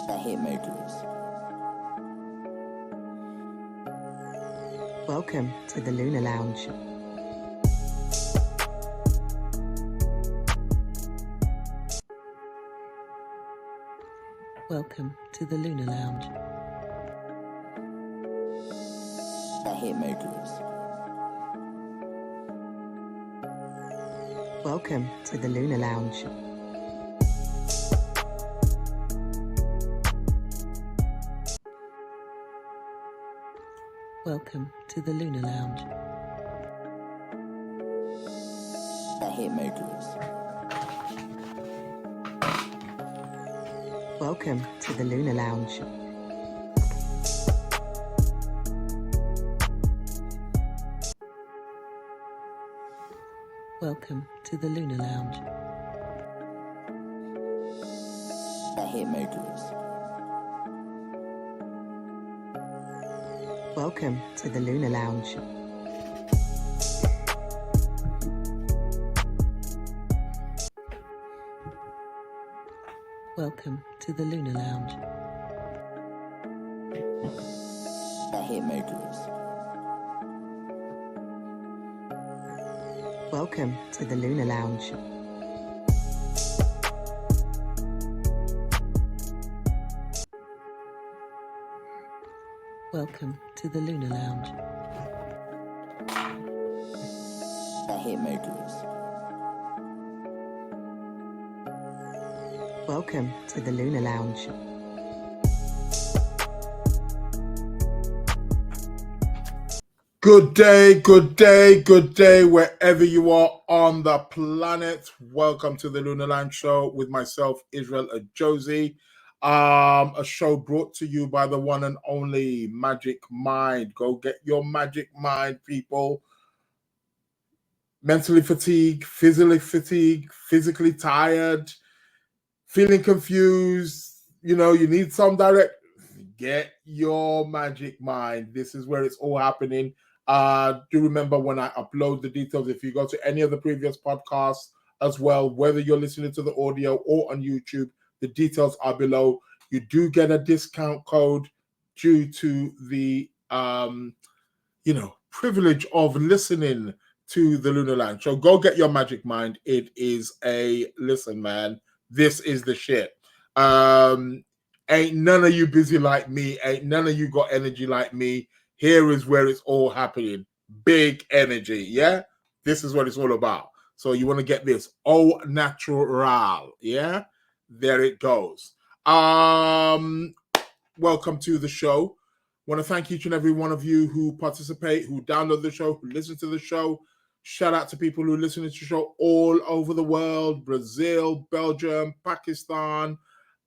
The Hitmakers. Welcome to the Lunar Lounge. Welcome to the Lunar Lounge. The Hitmakers. Welcome to the Lunar Lounge. Welcome to the Lunar Lounge. The Hitmakers. Welcome to the Lunar Lounge. Welcome to the Lunar Lounge. The Hitmakers. Welcome to the Lunar Lounge. Welcome to the Lunar Lounge. The Hitmakers. Welcome to the Lunar Lounge. Welcome to the Lunar Lounge. The Hitmakers. Welcome to the Lunar Lounge. Good day, good day, good day, wherever you are on the planet. Welcome to the Lunar Lounge Show with myself, Israel Josie. A show brought to you by the one and only Magic Mind. Go get your Magic Mind, people. Mentally fatigued, physically tired, feeling confused, you need some direct. Get your Magic Mind. This is where it's all happening. Do remember when I upload the details, if you go to any of the previous podcasts as well, whether you're listening to the audio or on YouTube, the details are below. You do get a discount code due to the, privilege of listening to the Lunar Lounge. So go get your Magic Mind. It is listen, man, this is the shit. Ain't none of you busy like me. Ain't none of you got energy like me. Here is where it's all happening. Big energy, yeah? This is what it's all about. So you want to get this. Au natural, yeah? There it goes. Welcome to the show. Want to thank each and every one of you who participate, who download the show, who listen to the show. Shout out to people who listen to the show all over the world. Brazil, Belgium, Pakistan.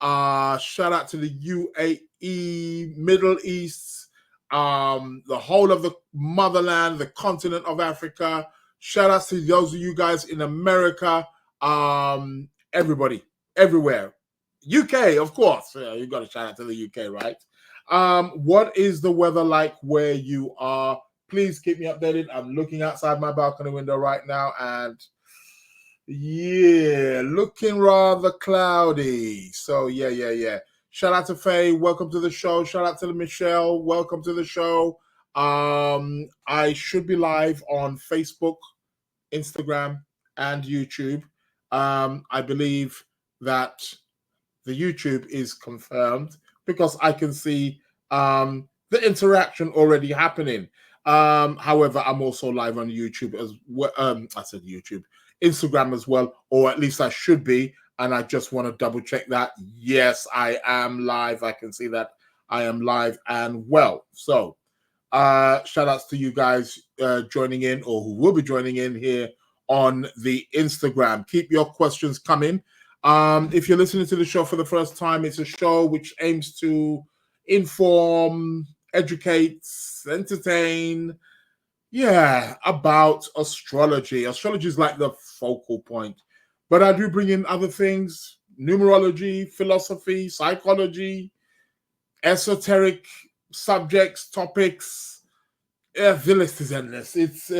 Shout out to the UAE, Middle East, the whole of the motherland, the continent of Africa. Shout out to those of you guys in America, everybody, everywhere. UK, of course. Yeah, you got to shout out to the UK, right? What is the weather like where you are? Please keep me updated. I'm looking outside my balcony window right now, and yeah, looking rather cloudy. So yeah. Shout out to Faye. Welcome to the show. Shout out to Michelle. Welcome to the show. I should be live on Facebook, Instagram, and YouTube. I believe that the YouTube is confirmed because I can see the interaction already happening. However, I'm also live on YouTube as well. I said YouTube. Instagram as well, or at least I should be, and I just want to double check that. Yes, I am live. I can see that I am live and well. So shout outs to you guys joining in, or who will be joining in here on the Instagram. Keep your questions coming. If you're listening to the show for the first time, it's a show which aims to inform, educate, entertain, about astrology. Astrology is like the focal point. But I do bring in other things, numerology, philosophy, psychology, esoteric subjects, topics. The list is endless. It's,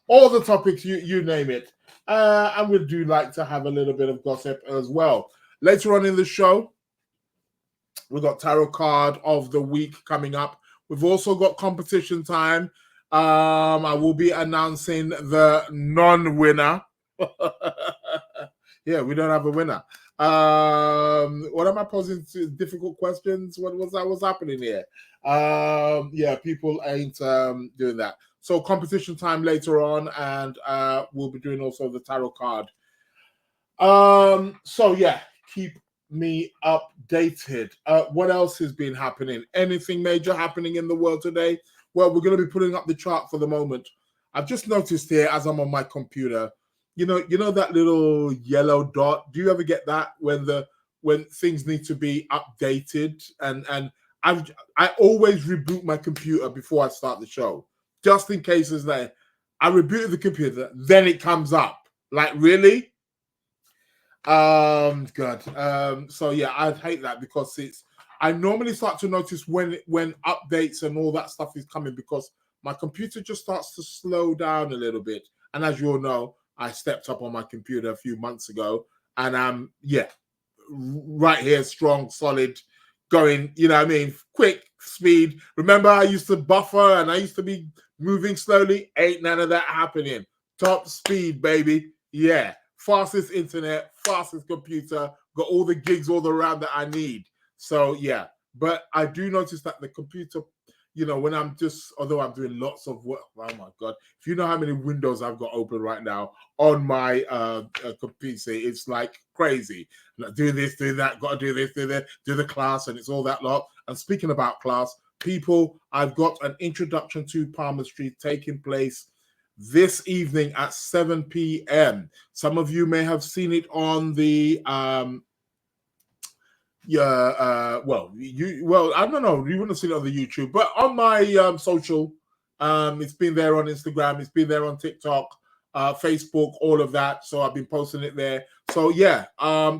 all the topics, you name it. And we do like to have a little bit of gossip as well. Later on in the show, We've got tarot card of the week coming up. We've also got competition time. I will be announcing the non-winner. Yeah, we don't have a winner. What am I posing to? Difficult questions? What was that? What's happening here? Yeah, people ain't doing that. So competition time later on, and we'll be doing also the tarot card. So yeah, keep me updated. What else has been happening? Anything major happening in the world today? Well, we're going to be putting up the chart for the moment. I've just noticed here as I'm on my computer, you know that little yellow dot. Do you ever get that when things need to be updated? And I always reboot my computer before I start the show, just in case it's like I rebooted the computer, then it comes up. Like, really? Good. So yeah, I'd hate that because I normally start to notice when updates and all that stuff is coming because my computer just starts to slow down a little bit. And as you all know, I stepped up on my computer a few months ago, and I'm right here, strong, solid, going, you know what I mean, quick speed. Remember, I used to buffer and I used to be moving slowly. Ain't none of that happening. Top speed, baby. Yeah. Fastest internet, fastest computer, got all the gigs all around that I need. So yeah, but I do notice that the computer, when although I'm doing lots of work, oh my God, if you know how many windows I've got open right now on my PC, it's like crazy. Like, do this, do that, got to do this, do that, do the class, and it's all that lot. And speaking about class, people, I've got an introduction to palmistry taking place this evening at 7 p.m. Some of you may have seen it on the I don't know, you wouldn't have seen it on the YouTube, but on my social, it's been there on Instagram, it's been there on TikTok, Facebook, all of that. So I've been posting it there. So yeah,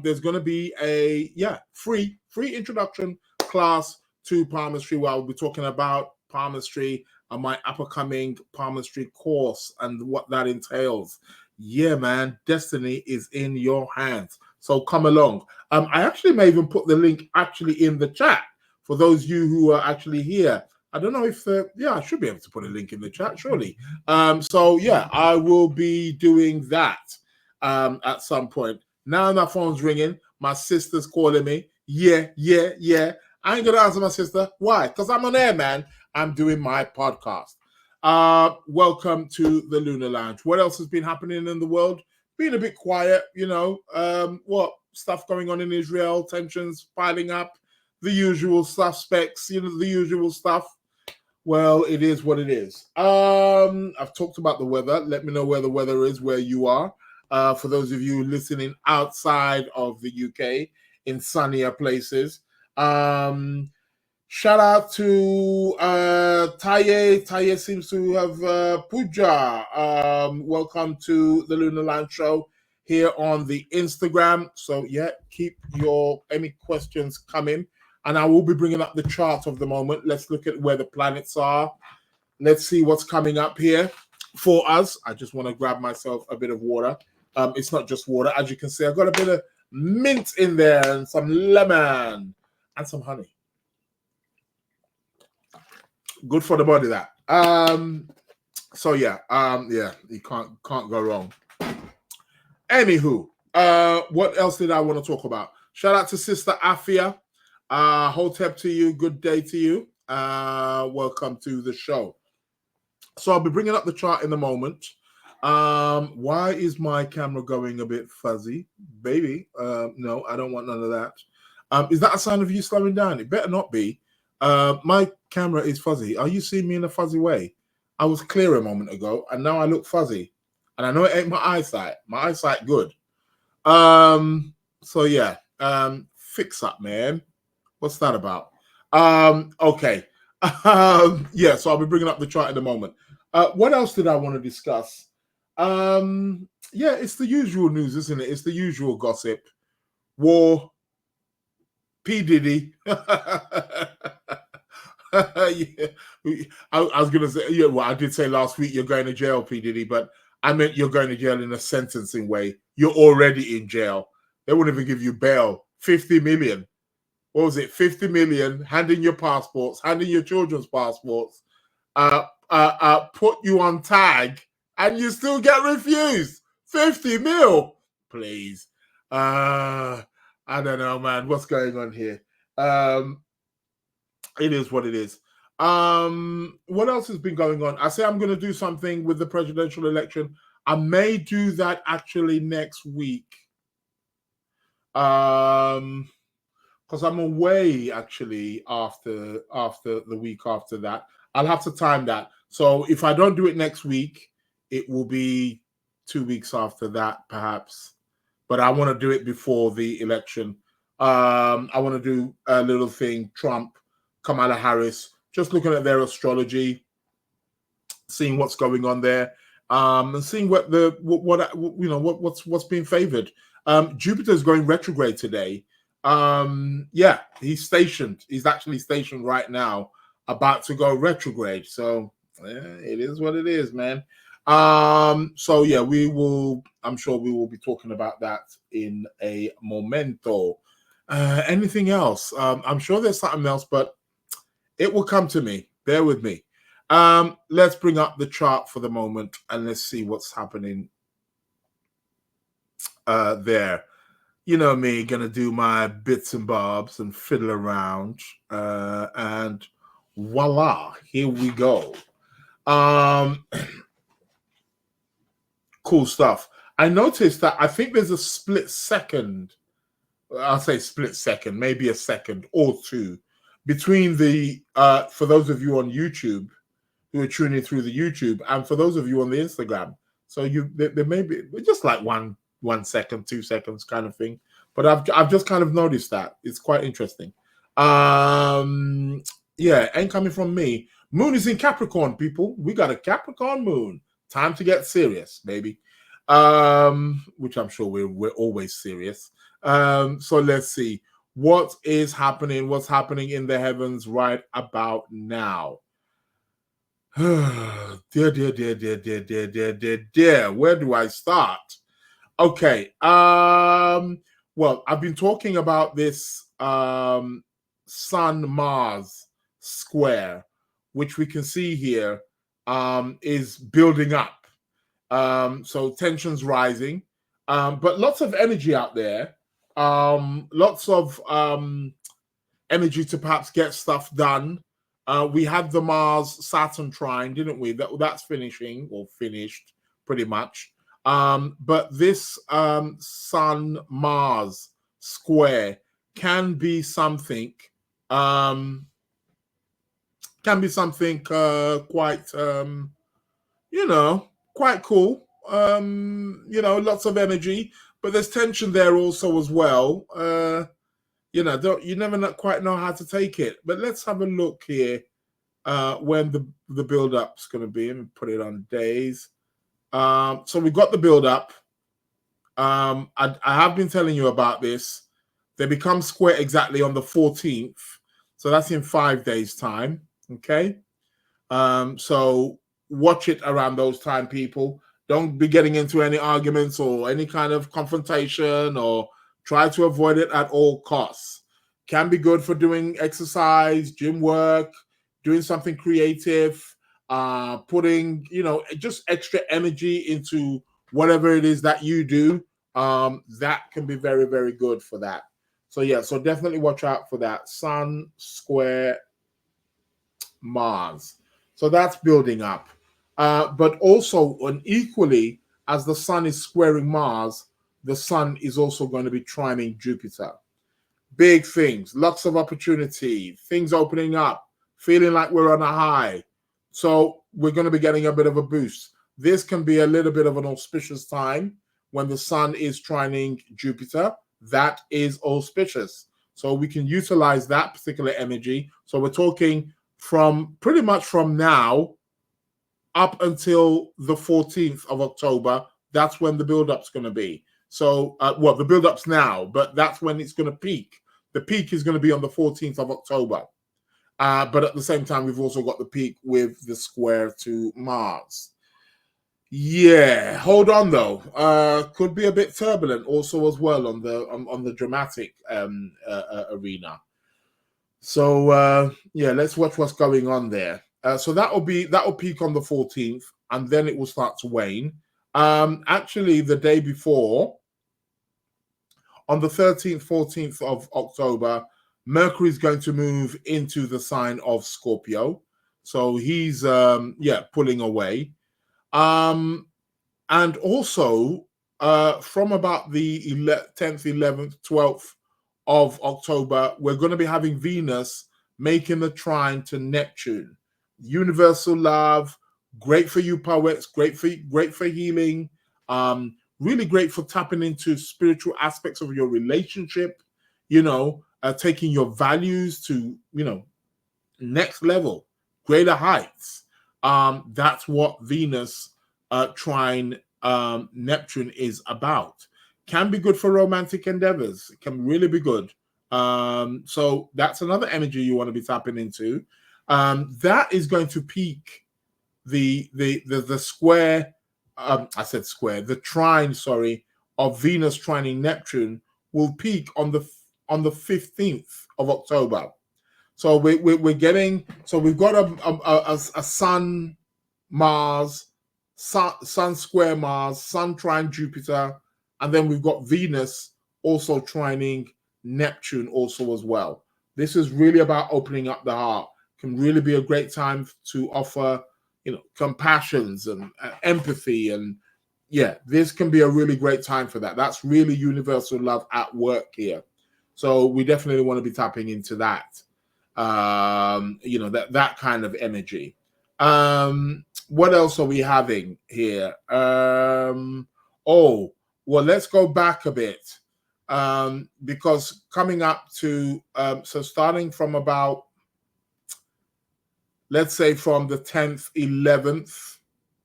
there's going to be a free introduction class to palmistry where I'll be talking about palmistry and my upcoming palmistry course and what that entails. Yeah, man, destiny is in your hands. So come along. I actually may even put the link actually in the chat for those of you who are actually here. I don't know if I should be able to put a link in the chat, surely. So yeah, I will be doing that at some point. Now my phone's ringing. My sister's calling me. Yeah. I ain't gonna answer my sister. Why? Because I'm on air, man. I'm doing my podcast. Welcome to the Lunar Lounge. What else has been happening in the world? Being a bit quiet, what stuff going on in Israel, tensions piling up, the usual suspects, the usual stuff. Well, it is what it is. I've talked about the weather. Let me know where the weather is where you are. For those of you listening outside of the UK in sunnier places. Shout out to Taye. Taye seems to have Puja. Welcome to the Lunar Lounge show here on the Instagram. So yeah, keep any questions coming. And I will be bringing up the chart of the moment. Let's look at where the planets are. Let's see what's coming up here for us. I just want to grab myself a bit of water. It's not just water. As you can see, I've got a bit of mint in there and some lemon and some honey. Good for the body, that. So yeah, you can't go wrong. Anywho, what else did I want to talk about? Shout out to Sister Afia. Hotep to you. Good day to you. Welcome to the show. So I'll be bringing up the chart in a moment. Why is my camera going a bit fuzzy? Baby, no, I don't want none of that. Is that a sign of you slowing down? It better not be. My camera is fuzzy. Are you seeing me in a fuzzy way? I was clear a moment ago, and now I look fuzzy. And I know it ain't my eyesight. My eyesight good. So yeah, fix up, man. What's that about? Okay. Yeah, so I'll be bringing up the chart in a moment. What else did I want to discuss? Yeah, it's the usual news, isn't it? It's the usual gossip. War. P. Diddy. Yeah. I was going to say, yeah, well, I did say last week you're going to jail, P. Diddy, but I meant you're going to jail in a sentencing way. You're already in jail. They wouldn't even give you bail. 50 million. what was it, 50 million, handing your passports, handing your children's passports, put you on tag, and you still get refused. 50 mil, please. I don't know, man. What's going on here? It is what it is. What else has been going on? I say I'm going to do something with the presidential election. I may do that actually next week. Because I'm away actually after the week after that. I'll have to time that. So if I don't do it next week, it will be 2 weeks after that, perhaps. But I want to do it before the election. I want to do a little thing, Trump, Kamala Harris, just looking at their astrology, seeing what's going on there, and seeing what's being favored. Jupiter's going retrograde today. Yeah, he's stationed. He's actually stationed right now, about to go retrograde. So it is what it is, man. So yeah, I'm sure we will be talking about that in a momento. Anything else? I'm sure there's something else, but it will come to me. Bear with me. Let's bring up the chart for the moment and let's see what's happening there. You know me, gonna do my bits and bobs and fiddle around, and voila, here we go. Cool stuff. I noticed that I think there's a split second. I'll say split second, maybe a second or two between the for those of you on YouTube who are tuning through the YouTube, and for those of you on the Instagram. So there may be just like 1 second, 2 seconds kind of thing. But I've just kind of noticed that. It's quite interesting. Yeah, ain't coming from me. Moon is in Capricorn, people. We got a Capricorn moon. Time to get serious, baby. Which I'm sure we're always serious. So let's see. What is happening? What's happening in the heavens right about now? Dear. Where do I start? Okay. Well, I've been talking about this Sun-Mars square, which we can see here is building up. So tensions rising, but lots of energy out there. Lots of energy to perhaps get stuff done. We had the Mars-Saturn trine, didn't we? That's finishing or finished pretty much. But this Sun-Mars square can be something quite quite cool. Lots of energy, but there's tension there also as well. You never quite know how to take it. But let's have a look here when the build-up's going to be. Let me put it on days. So we've got the build-up. I have been telling you about this. They become square exactly on the 14th. So that's in 5 days' time. Okay. So watch it around those time, people. Don't be getting into any arguments or any kind of confrontation, or try to avoid it at all costs. Can be good for doing exercise, gym work, doing something creative, putting, just extra energy into whatever it is that you do. That can be very, very good for that. So yeah, so definitely watch out for that. Sun square Mars. So that's building up. But also, and equally, as the sun is squaring Mars, the sun is also going to be trining Jupiter. Big things, lots of opportunity, things opening up, feeling like we're on a high. So we're going to be getting a bit of a boost. This can be a little bit of an auspicious time when the sun is trining Jupiter. That is auspicious. So we can utilize that particular energy. So we're talking from pretty much from now up until the 14th of October. That's when the build-up's going to be. So, the build-up's now, but that's when it's going to peak. The peak is going to be on the 14th of October. But at the same time, we've also got the peak with the square to Mars. Yeah, hold on though. Could be a bit turbulent also as well on the dramatic arena. So yeah, let's watch what's going on there. So that'll peak on the 14th, and then it will start to wane. Actually, the day before, on the 13th, 14th of October, Mercury is going to move into the sign of Scorpio. So he's pulling away. And also from about the 10th, 11th, 12th of October, we're going to be having Venus making a trine to Neptune. Universal love, great for you poets, great for healing, really great for tapping into spiritual aspects of your relationship, taking your values to, next level, greater heights. That's what Venus trine Neptune is about. Can be good for romantic endeavors. It can really be good. So that's another energy you want to be tapping into. That is going to peak the square. I said square. The trine, sorry, of Venus trining Neptune will peak on the 15th of October. So we're getting, so we've got a Sun Mars, Sun square Mars, Sun trine Jupiter, and then we've got Venus also trining Neptune also as well. This is really about opening up the heart. Can really be a great time to offer, compassions and empathy, and yeah, this can be a really great time for that. That's really universal love at work here. So we definitely want to be tapping into that. That kind of energy. What else are we having here? Let's go back a bit, because coming up to so starting from about, let's say from the 10th, 11th,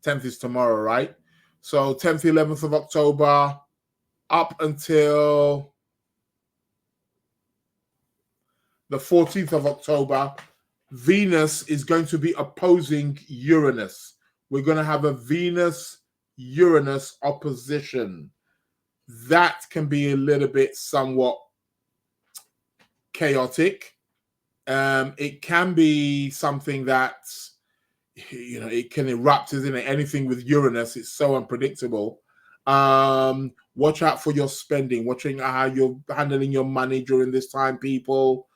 10th is tomorrow, right? So 10th, 11th of October up until the 14th of October, Venus is going to be opposing Uranus. We're going to have a Venus-Uranus opposition. That can be a little bit somewhat chaotic. It can be something that, it can erupt, isn't it? Anything with Uranus, it's so unpredictable. Watch out for your spending, watching how you're handling your money during this time, people.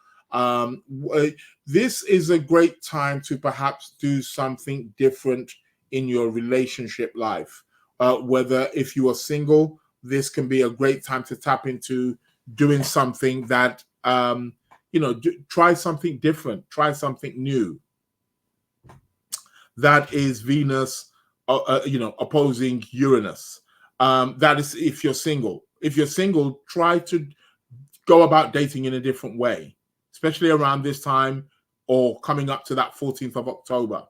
This is a great time to perhaps do something different in your relationship life. Whether if you are single, this can be a great time to tap into doing something that, try something different, try something new. That is Venus, opposing Uranus. That is if you're single. If you're single, try to go about dating in a different way, especially around this time or coming up to that 14th of October.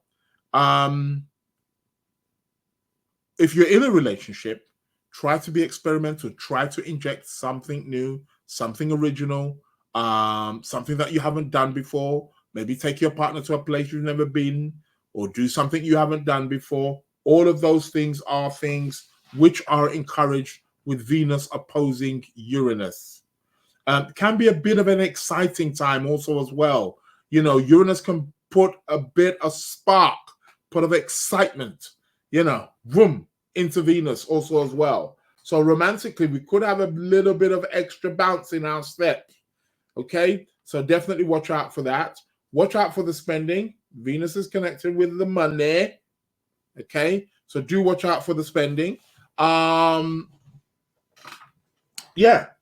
If you're in a relationship, try to be experimental, try to inject something new, something original, something that you haven't done before. Maybe take your partner to a place you've never been, or do something you haven't done before. All of those things are things which are encouraged with Venus opposing Uranus. Can be a bit of an exciting time also as well. Uranus can put a bit of spark, put of excitement, room into Venus also as well. So romantically, we could have a little bit of extra bounce in our step. Okay, so definitely watch out for that. Watch out for the spending. Venus is connected with the money. Okay, so do watch out for the spending. Those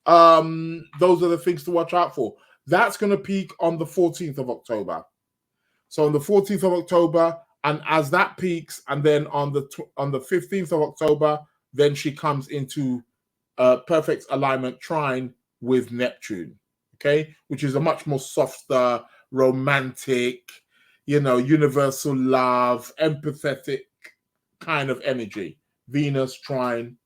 are the things to watch out for. That's going to peak on the 14th of October. So on the 14th of October, and as that peaks, and then on the 15th of October, then she comes into perfect alignment trine with Neptune. Okay, which is a much more softer, romantic, universal love, empathetic kind of energy. Venus trine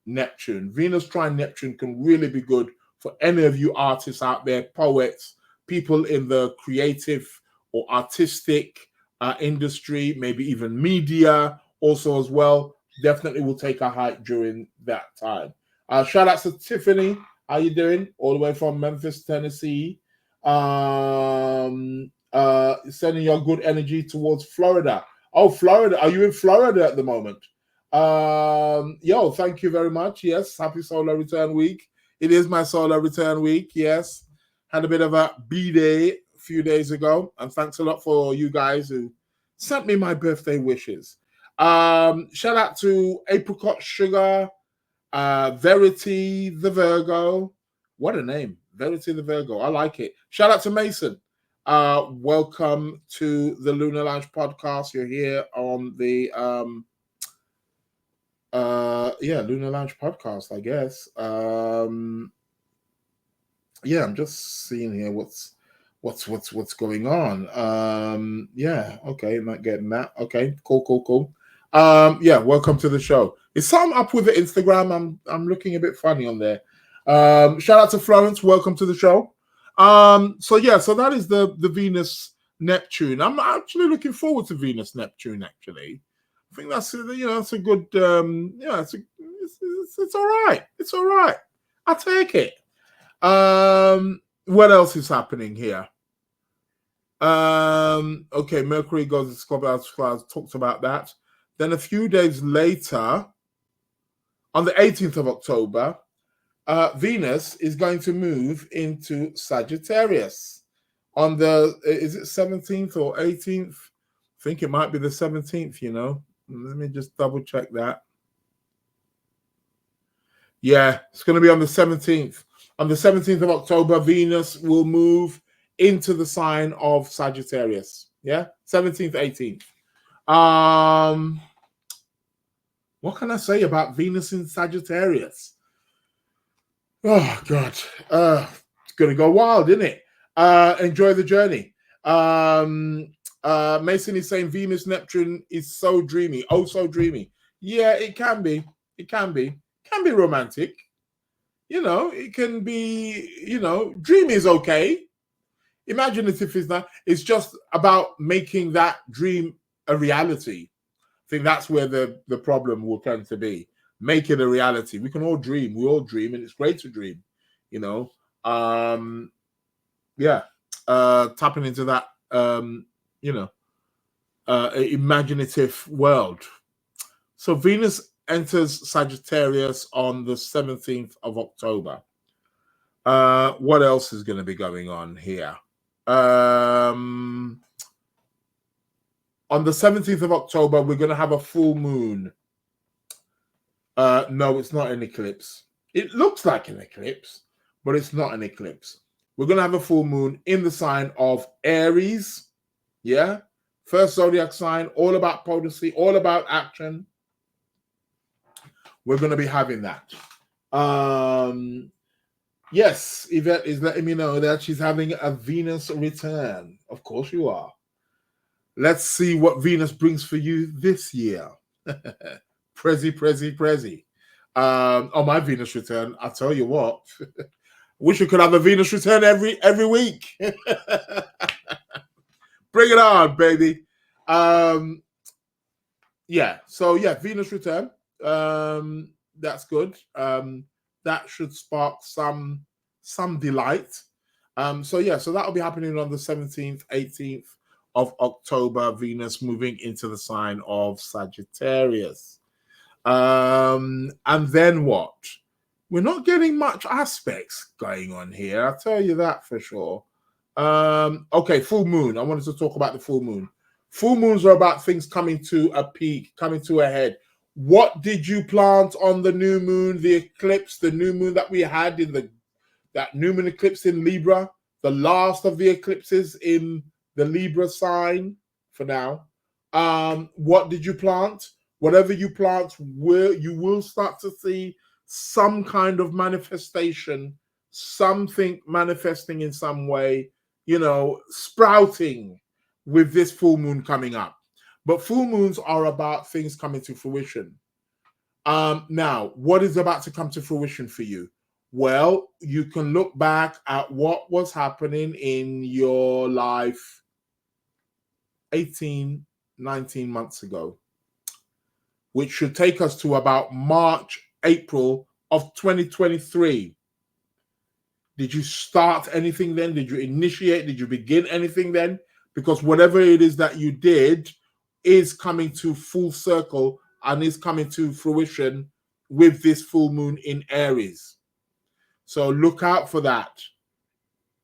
Neptune. Venus trine Neptune can really be good for any of you artists out there, poets, people in the creative or artistic industry, maybe even media also as well. Definitely will take a hike during that time. Shout out to Tiffany. How you doing? All the way from Memphis, Tennessee. Sending your good energy towards Florida. Oh, Florida. Are you in Florida at the moment? Yo, thank you very much. Yes, happy solar return week. It is my solar return week. Yes, had a bit of a B-day a few days ago, and thanks a lot for you guys who sent me my birthday wishes. Shout out to Apricot Sugar, Verity the Virgo. What a name, Verity the Virgo. I like it. Shout out to Mason. Welcome to the Lunar Lounge Podcast. You're here on the Lunar Lounge Podcast, I guess. Yeah, I'm just seeing here what's going on. Okay, not getting that. Okay, cool. Yeah, welcome to the show. Is something up with the Instagram? I'm looking a bit funny on there. Shout out to Florence, welcome to the show. So that is the Venus Neptune. I'm actually looking forward to Venus Neptune, actually. I think that's it's a good it's all right. It's all right. I'll take it. What else is happening here? Okay, Mercury goes to Scorpio, talked about that. Then a few days later, on the 18th of October, Venus is going to move into Sagittarius on the, is it 17th or 18th? I think it might be the 17th, Let me just double check that. Yeah, it's going to be on the 17th. On the 17th of October, Venus will move into the sign of Sagittarius. Yeah, 17th, 18th. What can I say about Venus in Sagittarius? Oh, God. It's going to go wild, isn't it? Enjoy the journey. Mason is saying Venus Neptune is so dreamy. Oh, so dreamy. Yeah, it can be. It can be. It can be romantic. It can be, dreamy is okay. Imaginative is not. It's just about making that dream a reality. I think that's where the problem will tend to be. Make it a reality. We can all dream. We all dream, and it's great to dream. Tapping into that, imaginative world. So Venus enters Sagittarius on the 17th of October. What else is going to be going on here? On the 17th of October, we're going to have a full moon. No, it's not an eclipse. It looks like an eclipse, but it's not an eclipse. We're going to have a full moon in the sign of Aries. Yeah. First zodiac sign, all about potency, all about action. We're going to be having that. Yes, Yvette is letting me know that she's having a Venus return. Of course you are. Let's see what Venus brings for you this year. Prezi. On my Venus return, I'll tell you what. Wish you could have a Venus return every week. Bring it on, baby. Venus return. That's good. That should spark some delight. So that'll be happening on the 17th, 18th of October. Venus moving into the sign of Sagittarius. And then what? We're not getting much aspects going on here. I'll tell you that for sure. Okay, full moon. I wanted to talk about the full moon. Full moons are about things coming to a peak, coming to a head. What did you plant on the new moon, the eclipse, the new moon that we had in that new moon eclipse in Libra, the last of the eclipses in the Libra sign for now? What did you plant? Whatever you plant, you will start to see some kind of manifestation, something manifesting in some way, sprouting with this full moon coming up. But full moons are about things coming to fruition. Now, what is about to come to fruition for you? Well, you can look back at what was happening in your life 18, 19 months ago, which should take us to about March, April of 2023. Did you start anything then? Did you initiate? Did you begin anything then? Because whatever it is that you did is coming to full circle and is coming to fruition with this full moon in Aries. So look out for that.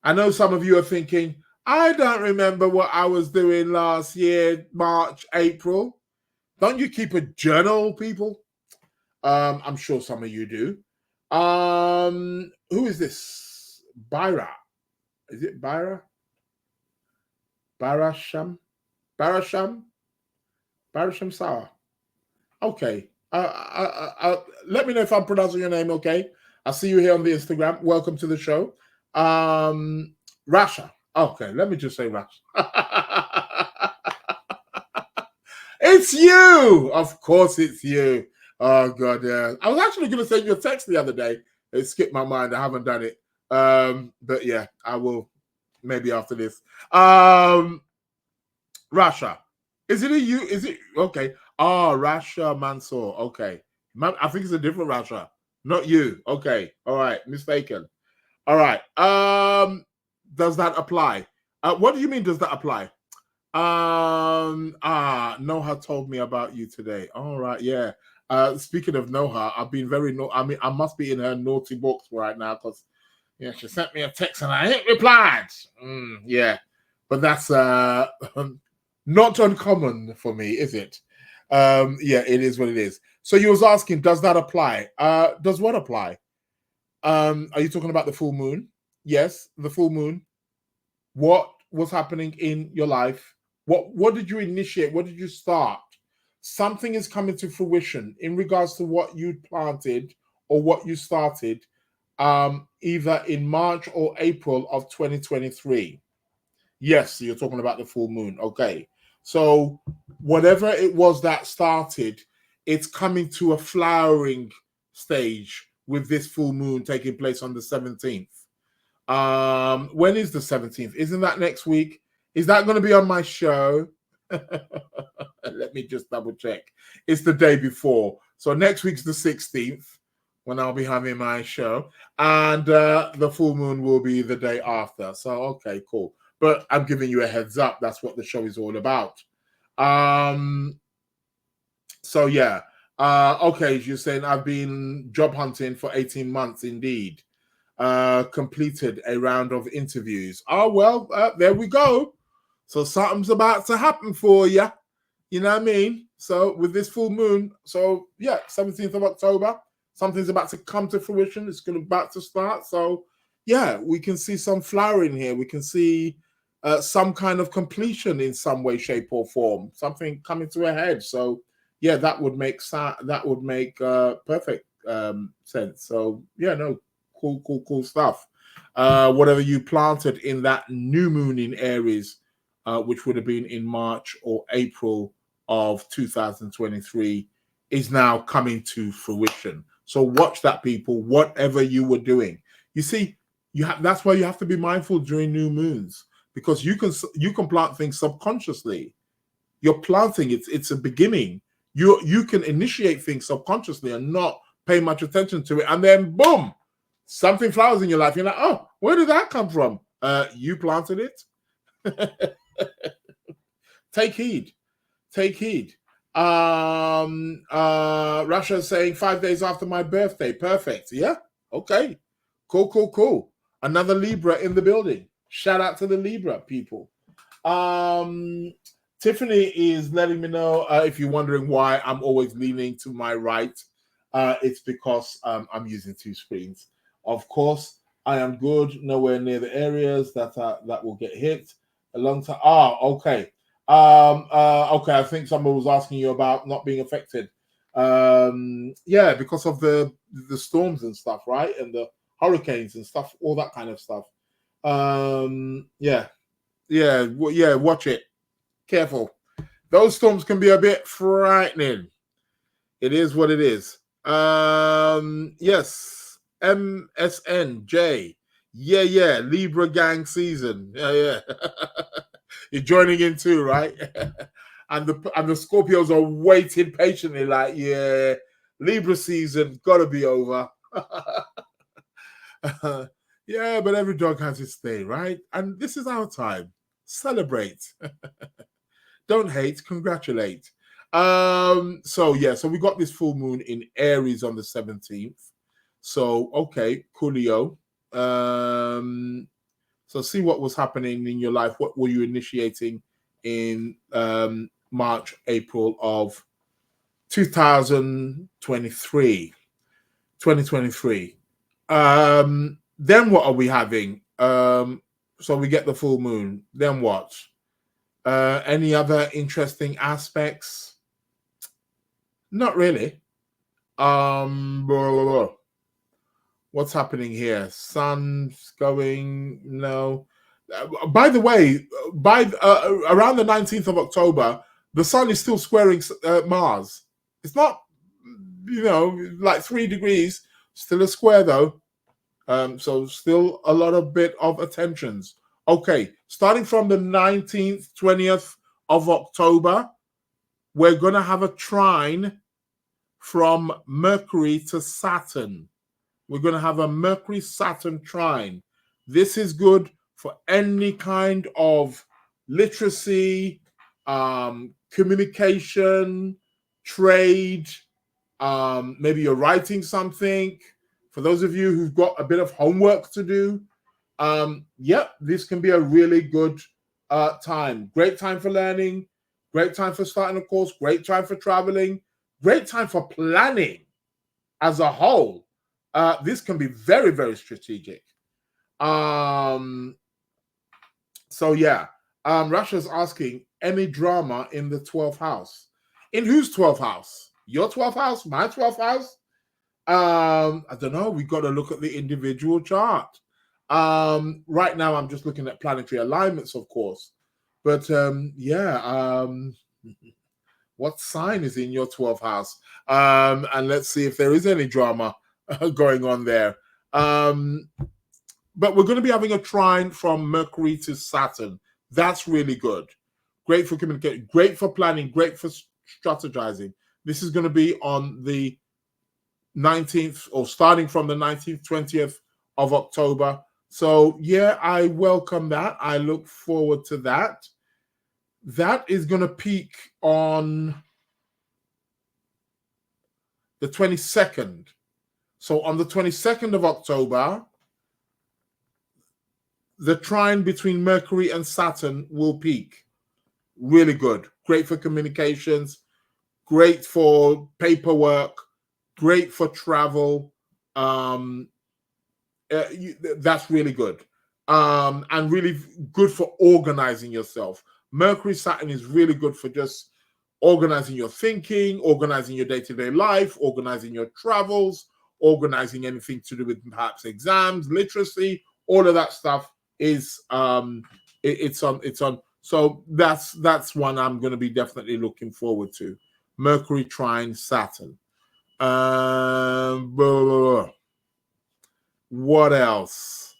I know some of you are thinking, I don't remember what I was doing last year, March, April. Don't you keep a journal, people? I'm sure some of you do. Who is this? Byra. Is it Byra? Barasham Sawa. Okay. Let me know if I'm pronouncing your name okay. I see you here on the Instagram. Welcome to the show. Rasha. Okay, let me just say Rasha. It's you! Of course it's you. Oh, God, yeah. I was actually going to send you a text the other day. It skipped my mind. I haven't done it. But yeah, I will maybe after this. Rasha. Is it a you? Is it? Okay. Oh, Rasha Mansour. Okay. I think it's a different Rasha. Not you. Okay. All right. Mistaken. All right. Does that apply? What do you mean does that apply? Noha told me about you today. All right, yeah. Speaking of Noha, I've been very I must be in her naughty books right now because she sent me a text and I ain't replied. Yeah, but that's not uncommon for me, is it? Yeah, it is what it is. So you was asking, does that apply? Does what apply? Are you talking about the full moon? Yes, the full moon. What was happening in your life? What did you initiate? What did you start? Something is coming to fruition in regards to what you planted or what you started, either in March or April of 2023. Yes, you're talking about the full moon. Okay. So whatever it was that started, it's coming to a flowering stage with this full moon taking place on the 17th. When is the 17th? Isn't that next week? Is that going to be on my show? Let me just double check. It's the day before. So next week's the 16th when I'll be having my show. And the full moon will be the day after. So, okay, cool. But I'm giving you a heads up. That's what the show is all about. So, yeah. Okay, you're saying I've been job hunting for 18 months indeed. Completed a round of interviews. Oh, well, there we go. So something's about to happen for you. You know what I mean? So with this full moon, so yeah, 17th of October, something's about to come to fruition. It's about to start. So yeah, we can see some flowering here. We can see some kind of completion in some way, shape, or form. Something coming to a head. So yeah, that would make perfect sense. So yeah, no, cool stuff. Whatever you planted in that new moon in Aries, which would have been in March or April of 2023, is now coming to fruition. So watch that, people. Whatever you were doing, you see, that's why you have to be mindful during new moons, because you can plant things subconsciously. You're planting it's a beginning. You can initiate things subconsciously and not pay much attention to it, and then boom, something flowers in your life. You're like, oh, where did that come from? You planted it. Take heed. Russia is saying 5 days after my birthday. Perfect. Yeah. Okay. Cool. Another Libra in the building. Shout out to the Libra people. Tiffany is letting me know, if you're wondering why I'm always leaning to my right, it's because I'm using two screens. Of course, I am good. Nowhere near the areas that will get hit. A long time. Okay. Okay. I think someone was asking you about not being affected. Yeah, because of the storms and stuff, right? And the hurricanes and stuff, all that kind of stuff. Yeah. Watch it. Careful. Those storms can be a bit frightening. It is what it is. Yes. MSNJ. Yeah. Libra gang season. Yeah. You're joining in too, right? and the Scorpios are waiting patiently, like, yeah, Libra season gotta be over. Yeah, but every dog has its day, right? And this is our time. Celebrate. Don't hate, congratulate. So we got this full moon in Aries on the 17th. So okay, coolio. So see what was happening in your life. What were you initiating in March, April of 2023? 2023. Then what are we having? So we get the full moon. Then what? Any other interesting aspects? Not really. Blah, blah, blah. What's happening here? Sun's going. No. By the way, by around the 19th of October, the sun is still squaring Mars. It's not, like 3 degrees. Still a square though. So still a lot of bit of attentions. Okay, starting from the 19th, 20th of October, we're going to have a trine from Mercury to Saturn. We're going to have a Mercury-Saturn trine. This is good for any kind of literacy, communication, trade. Maybe you're writing something. For those of you who've got a bit of homework to do, this can be a really good time. Great time for learning, great time for starting a course, great time for traveling, great time for planning as a whole. This can be very, very strategic. Russia's asking, any drama in the 12th house? In whose 12th house? Your 12th house? My 12th house? I don't know. We've got to look at the individual chart. Right now, I'm just looking at planetary alignments, of course. But what sign is in your 12th house? And let's see if there is any drama going on there. But we're going to be having a trine from Mercury to Saturn. That's really good. Great for communicating, great for planning, great for strategizing. This is going to be on the 19th, or starting from the 19th, 20th of October. So yeah, I welcome that. I look forward to that. That is going to peak on the 22nd. So on the 22nd of October, the trine between Mercury and Saturn will peak. Really good. Great for communications, great for paperwork, great for travel. That's really good. And really good for organizing yourself. Mercury, Saturn is really good for just organizing your thinking, organizing your day-to-day life, organizing your travels, organizing anything to do with perhaps exams, literacy, all of that stuff is it's on. So that's one I'm going to be definitely looking forward to. Mercury trine Saturn. What else?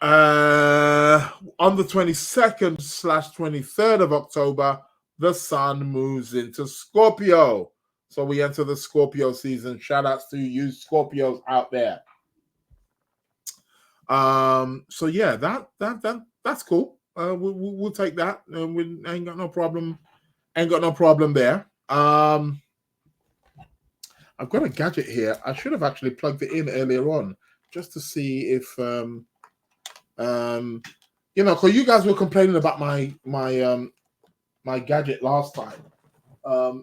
On the 22nd/23rd of October, the sun moves into Scorpio. So we enter the Scorpio season. Shout outs to you Scorpios out there. So yeah, that's cool. We'll take that. We ain't got no problem. Ain't got no problem there. I've got a gadget here. I should have actually plugged it in earlier on just to see if because you guys were complaining about my gadget last time.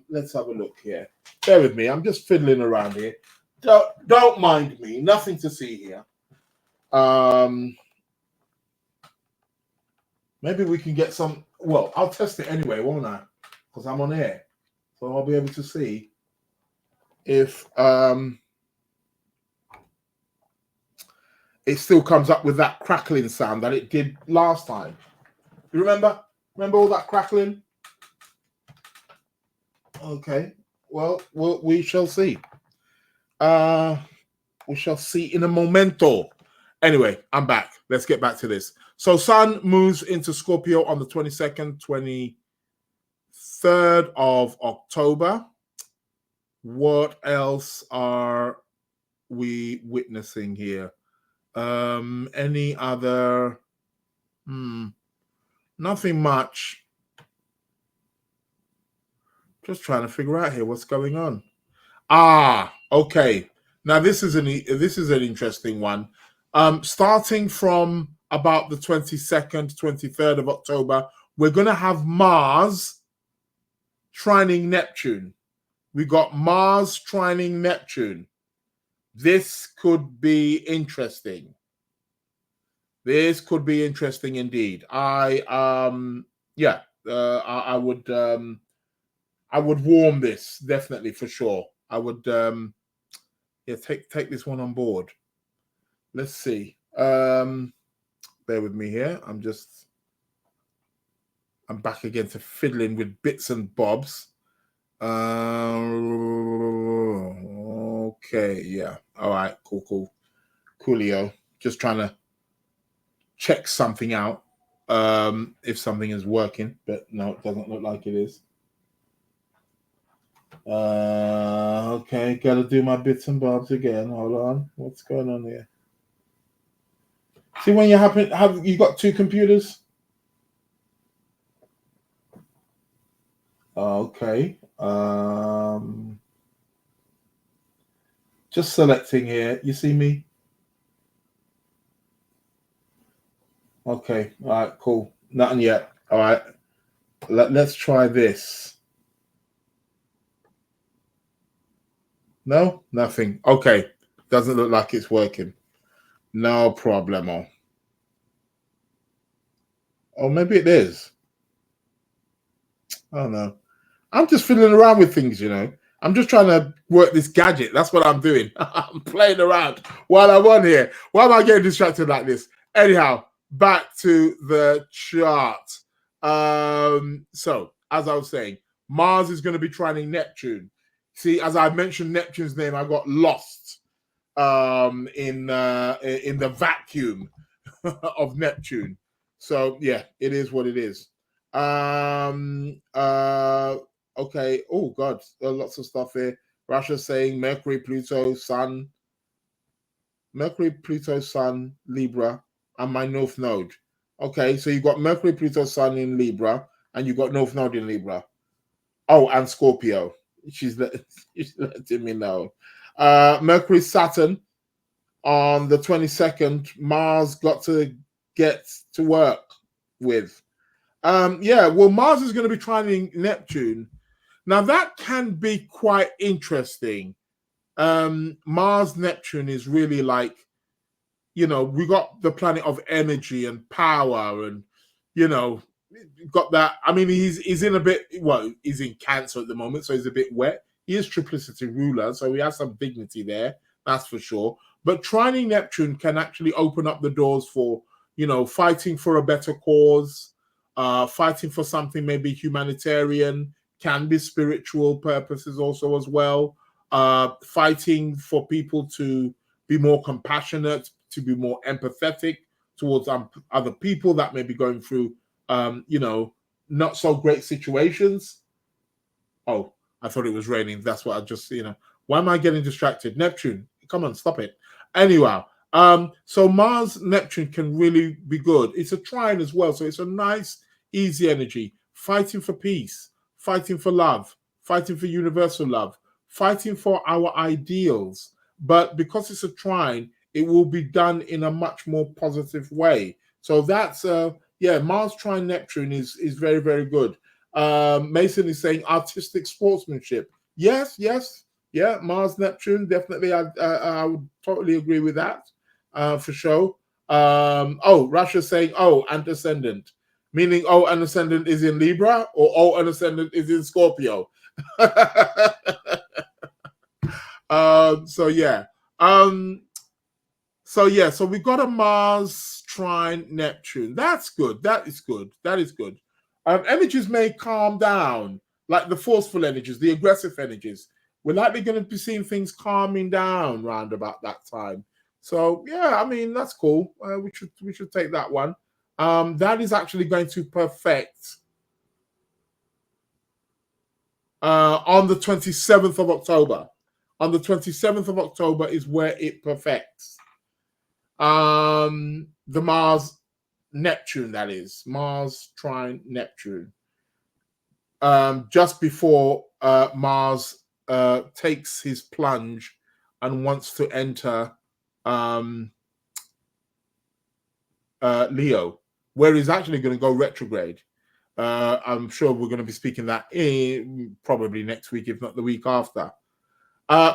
Let's have a look here. Bear with me. I'm just fiddling around here. Don't mind me. Nothing to see here. Maybe we can get some. Well, I'll test it anyway, won't I? Because I'm on air, so I'll be able to see if it still comes up with that crackling sound that it did last time. You remember all that crackling? Okay, well we shall see. We shall see in a momento. Anyway, I'm back. Let's get back to this. So sun moves into Scorpio on the 22nd, 23rd of October. What else are we witnessing here? Any other? Nothing much. Just trying to figure out here what's going on. Okay. Now this is an interesting one. Starting from about the 22nd, 23rd of October, we're going to have Mars trining Neptune. We got Mars trining Neptune. This could be interesting. This could be interesting indeed. I would warm this definitely for sure. I would take this one on board. Let's see. Bear with me here. I'm back again to fiddling with bits and bobs. Okay, yeah. All right, coolio. Just trying to check something out. If something is working, but no, it doesn't look like it is. Okay, gotta do my bits and bobs again. Hold on. What's going on here? See, when you have you got two computers? Okay. Just selecting here. You see me? Okay. All right, cool. Nothing yet. All right. Let's try this. No, nothing. Okay. Doesn't look like it's working. No problemo. Or maybe it is. I don't know. I'm just fiddling around with things, you know. I'm just trying to work this gadget. That's what I'm doing. I'm playing around while I'm on here. Why am I getting distracted like this? Anyhow, back to the chart. So, as I was saying, Mars is going to be trining Neptune. See, as I mentioned Neptune's name, I got lost in the vacuum of Neptune. So, yeah, it is what it is. Okay. Oh God, lots of stuff here. Russia saying Mercury, Pluto, Sun, Libra, and my North Node. Okay, so you got Mercury, Pluto, Sun in Libra, and you got North Node in Libra. Oh, and Scorpio. She's letting me know. Mercury, Saturn on the 22nd. Mars got to get to work with. Well, Mars is going to be trining Neptune. Now, that can be quite interesting. Mars, Neptune is really like, you know, we got the planet of energy and power and, you know, got that. I mean, he's in a bit, well, he's in Cancer at the moment, so he's a bit wet. He is triplicity ruler, so he has some dignity there, that's for sure. But trining Neptune can actually open up the doors for, you know, fighting for a better cause, fighting for something maybe humanitarian, can be spiritual purposes also as well, fighting for people to be more compassionate, to be more empathetic towards other people that may be going through, you know, not so great situations. Oh, I thought it was raining. That's what I just, you know, why am I getting distracted? Neptune, come on, stop it. Anyway, so Mars, Neptune can really be good. It's a trine as well, so it's a nice, easy energy, fighting for peace, fighting for love, fighting for universal love, fighting for our ideals. But because it's a trine, it will be done in a much more positive way. So that's, Mars trine Neptune is very, very good. Mason is saying artistic sportsmanship. Yes. Yeah, Mars, Neptune, definitely. I would totally agree with that, for sure. Russia's saying, and ascendant. Meaning, an ascendant is in Libra, or an ascendant is in Scorpio. So we've got a Mars trine Neptune. That's good. That is good. Energies may calm down, like the forceful energies, the aggressive energies. We're likely going to be seeing things calming down around about that time. So I mean, that's cool. We should take that one. That is actually going to perfect on the 27th of October. On the 27th of October is where it perfects. The Mars Neptune, that is. Mars trine Neptune. Just before Mars takes his plunge and wants to enter Leo, where he's actually going to go retrograde. I'm sure we're going to be speaking that probably next week, if not the week after.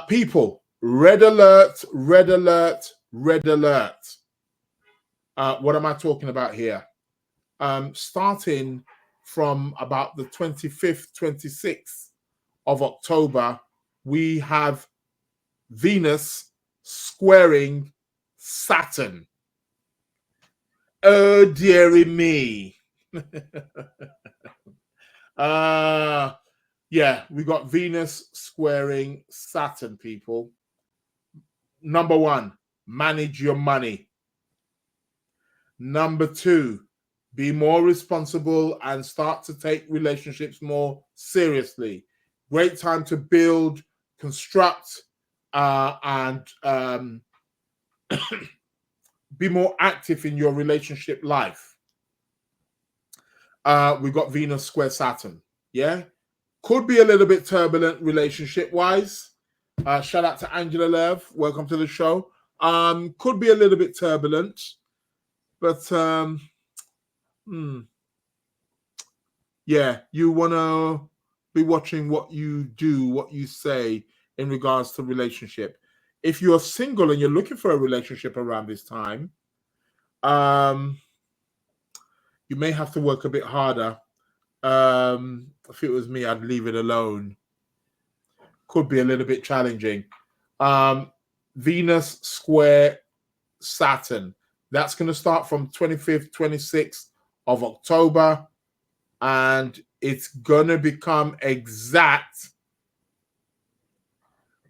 People, red alert, red alert, red alert. What am I talking about here? Starting from about the 25th, 26th of October, we have Venus squaring Saturn. Oh, dearie me. Yeah, we got Venus squaring Saturn, people. Number one, manage your money. Number two, be more responsible and start to take relationships more seriously. Great time to build, construct, and be more active in your relationship life. We got Venus square Saturn. Yeah, could be a little bit turbulent relationship wise. Shout out to Angela Lev. Welcome to the show. Could be a little bit turbulent, but yeah, you want to be watching what you do, what you say in regards to relationship. If you're single and you're looking for a relationship around this time, you may have to work a bit harder. If it was me, I'd leave it alone. Could be a little bit challenging. Venus square Saturn. That's going to start from 25th, 26th of October. And it's going to become exact.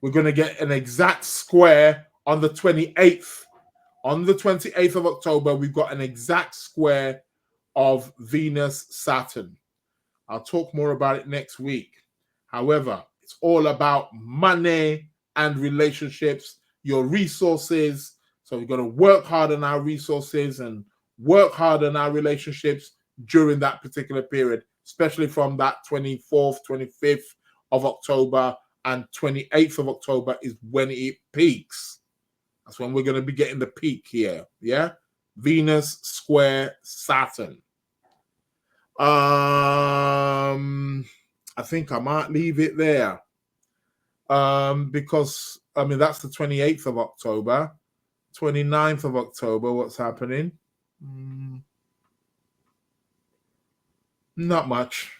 We're going to get an exact square on the 28th. On the 28th of October, we've got an exact square of Venus Saturn. I'll talk more about it next week. However, it's all about money and relationships, your resources. So we've got to work hard on our resources and work hard on our relationships during that particular period, especially from that 24th, 25th of October and 28th of October is when it peaks. That's when we're going to be getting the peak here. Yeah. Venus square Saturn. I think I might leave it there. Because I mean that's the 28th of October. 29th of October, what's happening? Not much.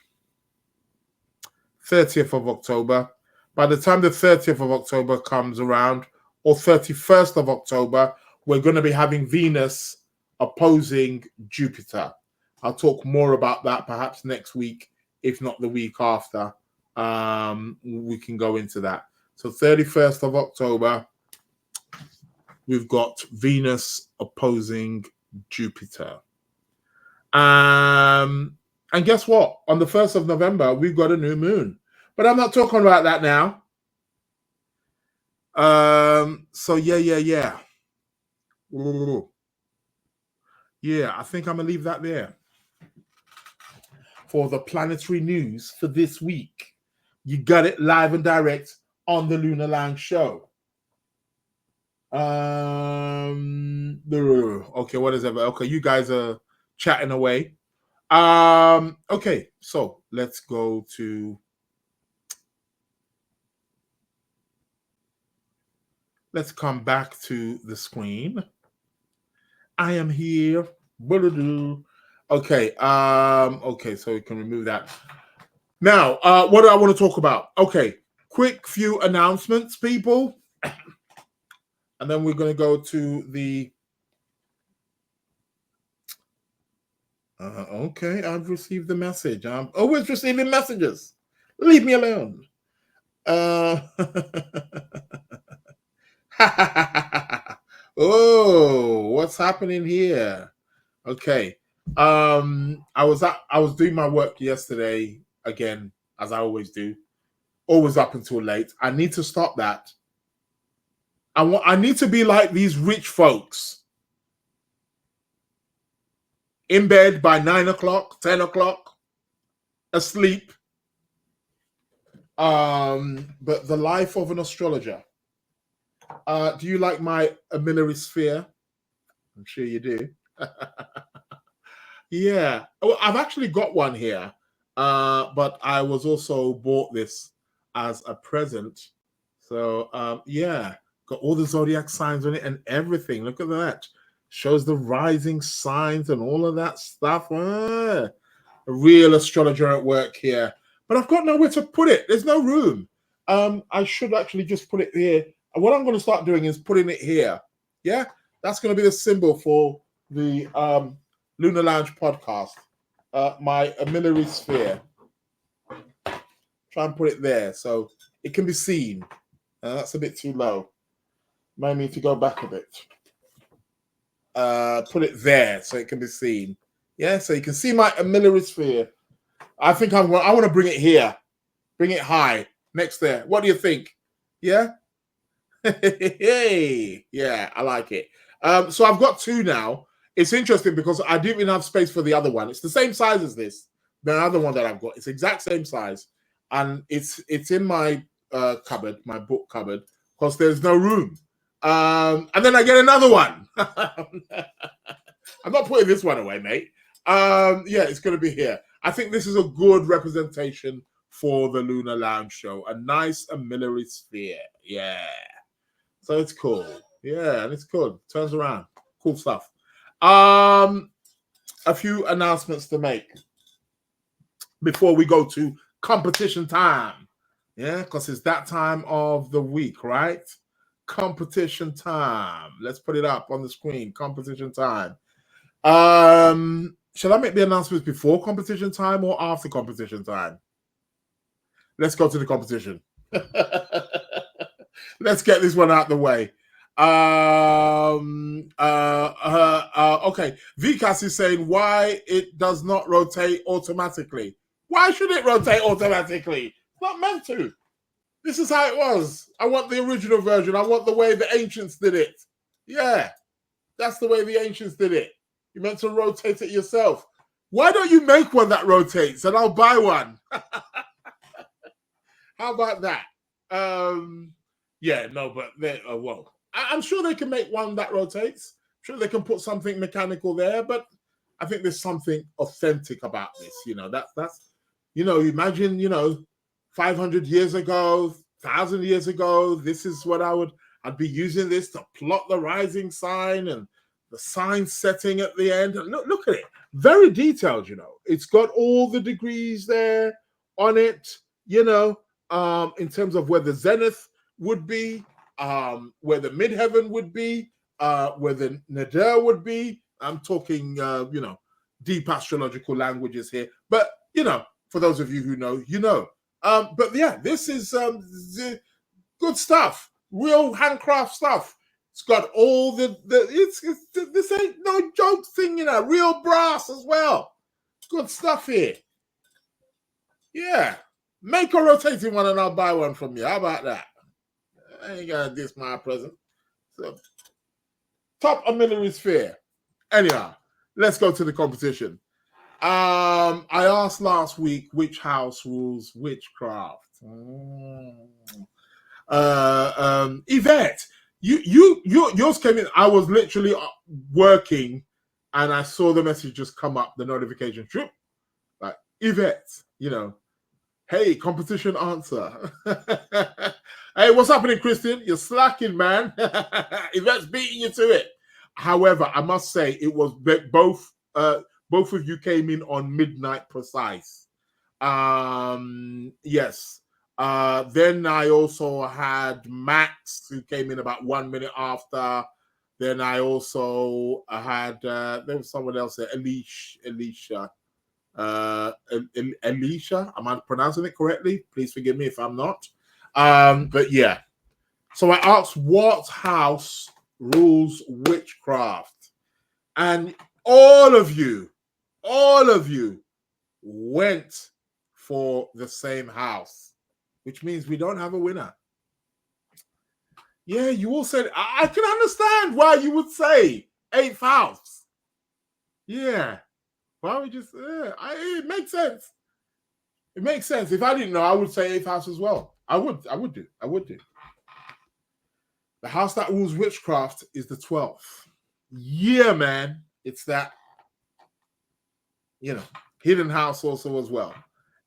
30th of October. By the time the 30th of October comes around, or 31st of October, we're going to be having Venus opposing Jupiter. I'll talk more about that perhaps next week, if not the week after. We can go into that. So 31st of October, we've got Venus opposing Jupiter. And guess what? On the 1st of November, we've got a new moon. But I'm not talking about that now. So yeah. Yeah, I think I'm going to leave that there for the planetary news for this week. You got it live and direct on the Lunar Lounge show. Okay, what is it? Okay, you guys are chatting away. Okay, so let's go to let's come back to the screen. I am here. Okay, okay, so we can remove that. Now, what do I want to talk about? Okay, quick few announcements, people. And then we're going to go to the... okay, I've received the message. I'm always receiving messages. Leave me alone. Oh, what's happening here? Okay. I was doing my work yesterday again, as I always do. Always up until late. I need to stop that. I need to be like these rich folks. In bed by 9 o'clock, 10 o'clock, asleep. But the life of an astrologer. Do you like my amillary sphere? I'm sure you do. Yeah. Oh, I've actually got one here. But I was also bought this as a present. So yeah, got all the zodiac signs on it and everything. Look at that. Shows the rising signs and all of that stuff. A real astrologer at work here. But I've got nowhere to put it. There's no room. I should actually just put it here. What I'm going to start doing is putting it here. Yeah, that's going to be the symbol for the Lunar Lounge podcast. My amillary sphere. Try and put it there so it can be seen. That's a bit too low. Might need to go back a bit. Put it there so it can be seen. Yeah, so you can see my amillary sphere. I think I want to bring it here. Bring it high next there. What do you think? Yeah? Hey, yeah, I like it. So I've got two now. It's interesting because I didn't even have space for the other one. It's the same size as this. The other one that I've got. It's the exact same size. And it's in my cupboard, my book cupboard, because there's no room. And then I get another one. I'm not putting this one away, mate. Yeah, it's going to be here. I think this is a good representation for the Lunar Lounge show. A nice amillary sphere. Yeah. So it's cool. Yeah, and it's cool. Turns around. Cool stuff. A few announcements to make before we go to competition time. Yeah, because it's that time of the week, right? Competition time. Let's put it up on the screen. Competition time. Shall I make the announcements before competition time or after competition time? Let's go to the competition. Let's get this one out the way. Okay. VCAS is saying why it does not rotate automatically. Why should it rotate automatically? It's not meant to. This is how it was. I want the original version. I want the way the ancients did it. Yeah, that's the way the ancients did it. You meant to rotate it yourself. Why don't you make one that rotates and I'll buy one? How about that? Yeah, no, but well, I'm sure they can make one that rotates. I'm sure they can put something mechanical there, but I think there's something authentic about this. That's imagine 500 years ago, 1,000 years ago, this is what I'd be using this to plot the rising sign and the sign setting at the end. And look at it. Very detailed, It's got all the degrees there on it, in terms of where the zenith would be, where the midheaven would be, where the nadir would be. I'm talking, deep astrological languages here. But, for those of you who know, but yeah, this is good stuff, real handcraft stuff. It's got all this ain't no joke thing, real brass as well. Good stuff here. Yeah. Make a rotating one and I'll buy one from you. How about that? I ain't gonna diss my present. So, top amillary sphere. Anyhow, let's go to the competition. I asked last week which house rules witchcraft. Yvette, yours came in. I was literally working, and I saw the message just come up, the notification. Like Yvette, hey, competition answer. Hey, what's happening, Christian? You're slacking, man. Yvette's beating you to it. However, I must say it was both of you came in on midnight precise. Yes. Then I also had Max, who came in about 1 minute after. Then I also had there was someone else there, Alicia. Alicia, am I pronouncing it correctly? Please forgive me if I'm not. But yeah. So I asked what house rules witchcraft, and all of you went for the same house, which means we don't have a winner. Yeah, you all said, I can understand why you would say 8th house. Yeah. Why would you say, it makes sense. It makes sense. If I didn't know, I would say 8th house as well. I would do. The house that rules witchcraft is the 12th. Yeah, man. It's that, hidden house also as well.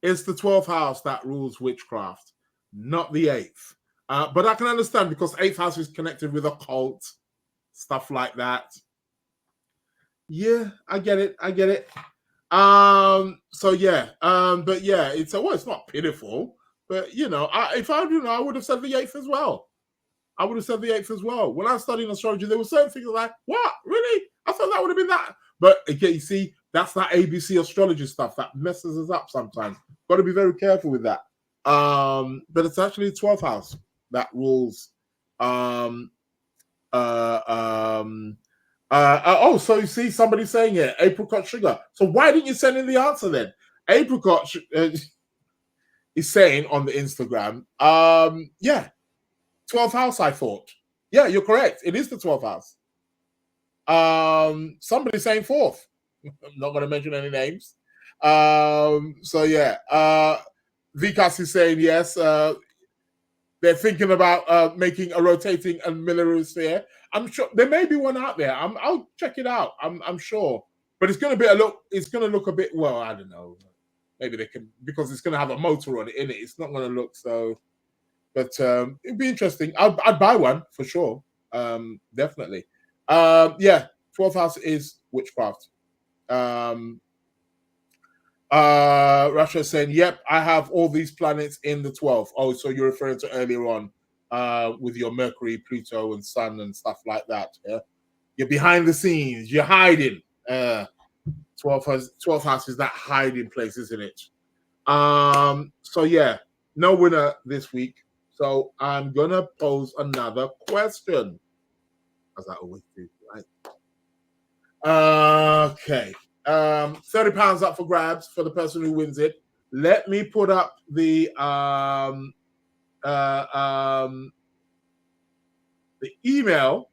It's the 12th house that rules witchcraft, not the 8th. But I can understand because 8th house is connected with occult, stuff like that. Yeah, I get it. So yeah, but yeah, it's not pitiful, but if I do know, I would have said the 8th as well. When I was studying astrology, there were certain things like, what? Really? I thought that would have been that. But again, you see, that's that ABC astrology stuff that messes us up sometimes. Got to be very careful with that. But it's actually 12th house that rules. So you see somebody saying it, apricot sugar. So why didn't you send in the answer then? Apricot is saying on the Instagram, 12th house, I thought. Yeah, you're correct. It is the 12th house. Somebody's saying 4th. I'm not going to mention any names. So yeah, Vikas is saying yes. They're thinking about making a rotating and Miller sphere. I'm sure there may be one out there. I'll check it out. I'm sure, but it's going to be It's going to look a bit. Well, I don't know. Maybe they can, because it's going to have a motor on it in it. It's not going to look so. But it'd be interesting. I'd buy one for sure. Definitely. 12th house is witchcraft. Russia saying, yep, I have all these planets in the 12th. Oh, so you're referring to earlier on with your Mercury, Pluto, and Sun and stuff like that. Yeah? You're behind the scenes. You're hiding. 12th house is that hiding place, isn't it? So yeah, no winner this week. So I'm gonna pose another question, as I always do, right? Okay. £30 up for grabs for the person who wins it. Let me put up the email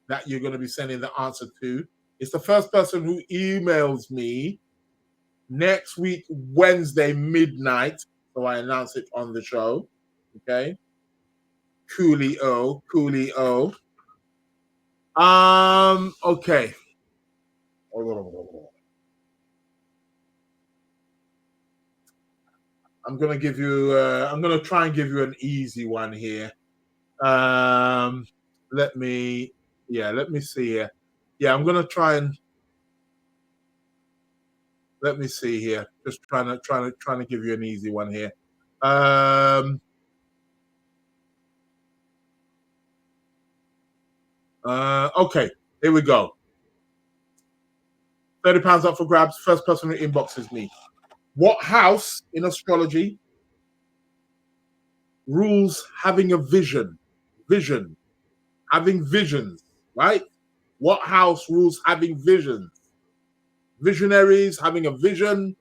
that you're going to be sending the answer to. It's the first person who emails me next week, Wednesday, midnight. So I announce it on the show. Okay. Coolio. Okay. I'm gonna try and give you an easy one here. Let me see here. Yeah, I'm gonna try and let me see here. Just trying to give you an easy one here. Okay, here we go. £30 up for grabs. First person who inboxes me. What house in astrology rules having a vision? Having visions, right? What house rules having visions? Visionaries having a vision,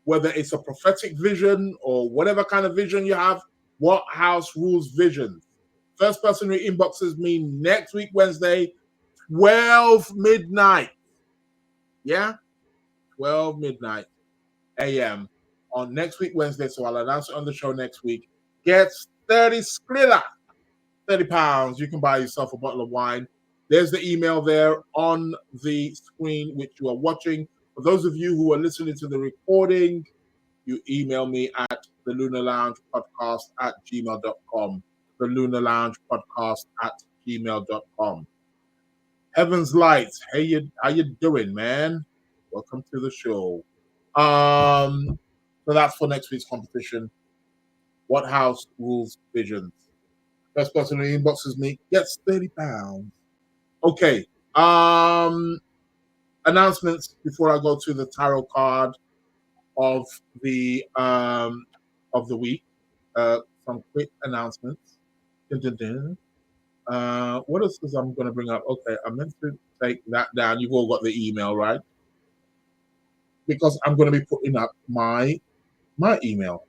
whether it's a prophetic vision or whatever kind of vision you have. What house rules visions? First person who inboxes me next week, Wednesday, 12 midnight. Yeah? 12 midnight a.m. on next week, Wednesday. So I'll announce it on the show next week. Gets 30 skrilla, £30. You can buy yourself a bottle of wine. There's the email there on the screen, which you are watching. For those of you who are listening to the recording, you email me at the Lunar Lounge Podcast at gmail.com. The Lunar Lounge Podcast at gmail.com. Heaven's Light, how you doing, man? Welcome to the show. So that's for next week's competition. What house rules visions? First person who inboxes me gets £30. Okay. Announcements before I go to the tarot card of the week. Some quick announcements. What else is I'm going to bring up? Okay, I meant to take that down. You've all got the email, right? Because I'm going to be putting up my email.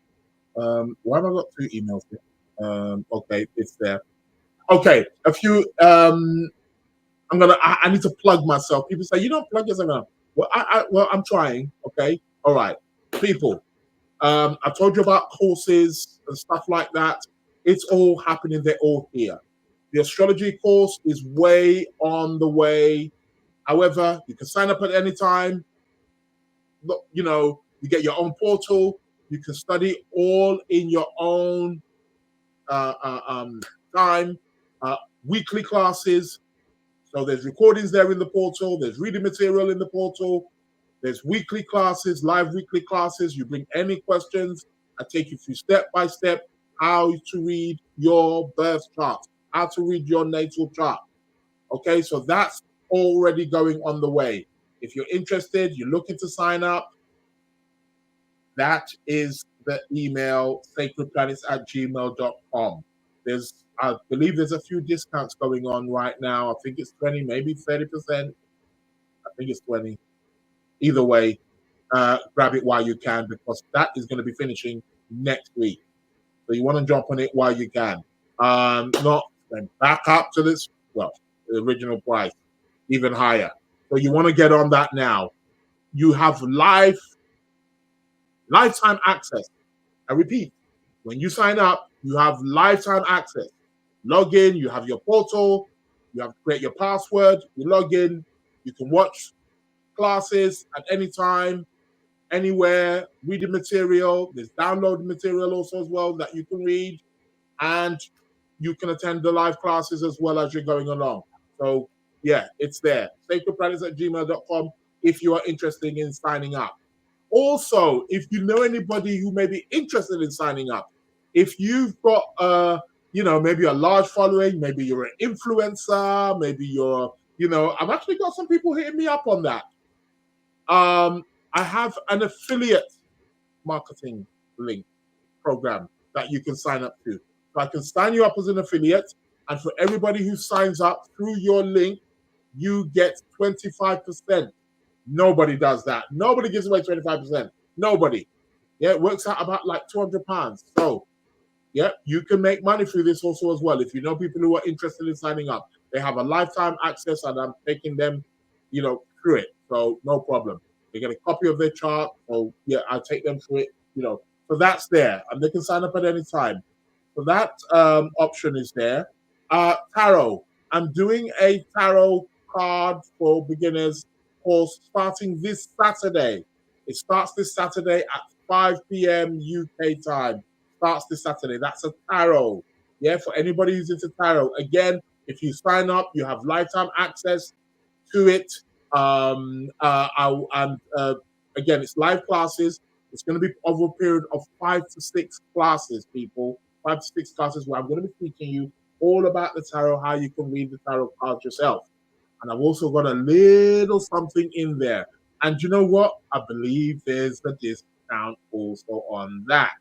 Why have I got two emails here? Okay, it's there. Okay, a few. I need to plug myself. People say you don't plug yourself. Well, I'm trying. Okay, all right, people. I told you about courses and stuff like that. It's all happening. They're all here. The astrology course is way on the way. However, you can sign up at any time. Look, you get your own portal. You can study all in your own time. Weekly classes. So there's recordings there in the portal. There's reading material in the portal. There's weekly classes, live weekly classes. You bring any questions. I take you through step by step how to read your birth chart, how to read your natal chart. Okay, so that's already going on the way. If you're interested, you're looking to sign up, that is the email, sacredplanets@gmail.com. I believe there's a few discounts going on right now. I think it's 20, maybe 30%. I think it's 20. Either way, grab it while you can, because that is going to be finishing next week. So you want to jump on it while you can. Not then back up to this, well, the original price, even higher. So you want to get on that now. You have lifetime access. I repeat, when you sign up, you have lifetime access. Log in, you have your portal, you have to create your password, you log in, you can watch classes at any time, anywhere, reading material. There's downloading material also as well that you can read, and you can attend the live classes as well as you're going along. So yeah, it's there. sacredplanets@gmail.com if you are interested in signing up. Also, if you know anybody who may be interested in signing up, if you've got maybe a large following, maybe you're an influencer, maybe I've actually got some people hitting me up on that. I have an affiliate marketing link program that you can sign up to. So I can sign you up as an affiliate, and for everybody who signs up through your link, you get 25%. Nobody does that. Nobody gives away 25%. Nobody. Yeah, it works out about like £200. So, yeah, you can make money through this also as well. If you know people who are interested in signing up, they have a lifetime access, and I'm taking them, through it. So no problem. They get a copy of their chart. So yeah, I'll take them through it. So that's there, and they can sign up at any time. So that option is there. Tarot. I'm doing a tarot card for beginners course starting this Saturday. It starts this Saturday at 5 p.m. UK time. Starts this Saturday. That's a tarot. Yeah, for anybody who's into tarot. Again, if you sign up, you have lifetime access to it. Again, it's live classes. It's going to be over a period of 5 to 6 classes, people. 5 to 6 classes where I'm going to be teaching you all about the tarot, how you can read the tarot cards yourself. And I've also got a little something in there. And you know what? I believe there's a discount also on that.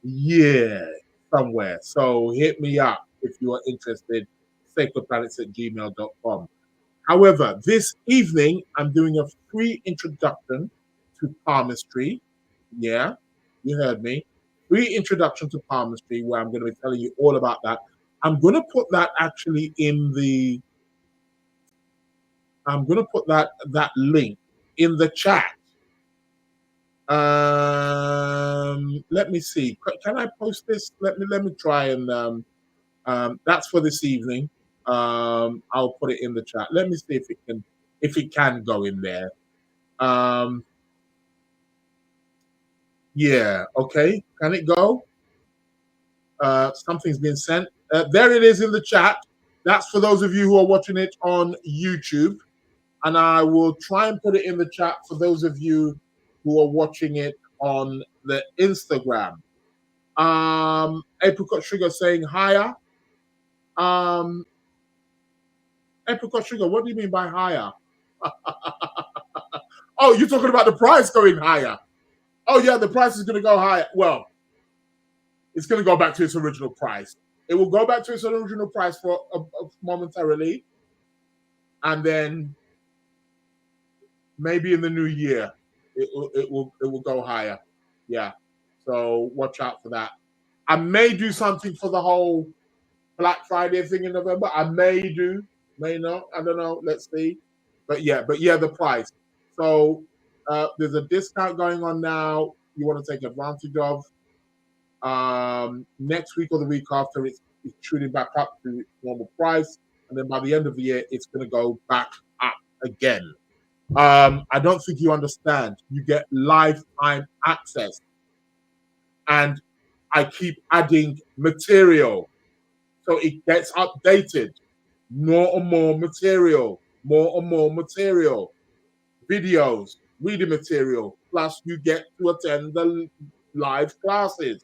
Yeah, somewhere. So hit me up if you are interested. sacredplanets@gmail.com. However, this evening, I'm doing a free introduction to palmistry. Yeah, you heard me. Free introduction to palmistry, where I'm going to be telling you all about that. I'm going to put that actually I'm going to put that link in the chat. Let me see. Can I post this? Let me try and that's for this evening. I'll put it in the chat. Let me see if it can go in there. Yeah, okay. Can it go? Something's been sent. There it is in the chat. That's for those of you who are watching it on YouTube. And I will try and put it in the chat for those of you who are watching it on the Instagram. Apricot Sugar saying higher. Apricot Sugar, what do you mean by higher? Oh, you're talking about the price going higher. Oh, yeah, the price is going to go higher. Well, it's going to go back to its original price. It will go back to its original price for momentarily. And then maybe in the new year, it will go higher. Yeah. So watch out for that. I may do something for the whole Black Friday thing in November. I may do, may not. I don't know. Let's see. But yeah, the price. So there's a discount going on now. You want to take advantage of. Next week or the week after, it's shooting back up to its normal price, and then by the end of the year, it's going to go back up again. I don't think you understand. You get lifetime access, and I keep adding material, so it gets updated. More and more material, videos, reading material. Plus, you get to attend the live classes.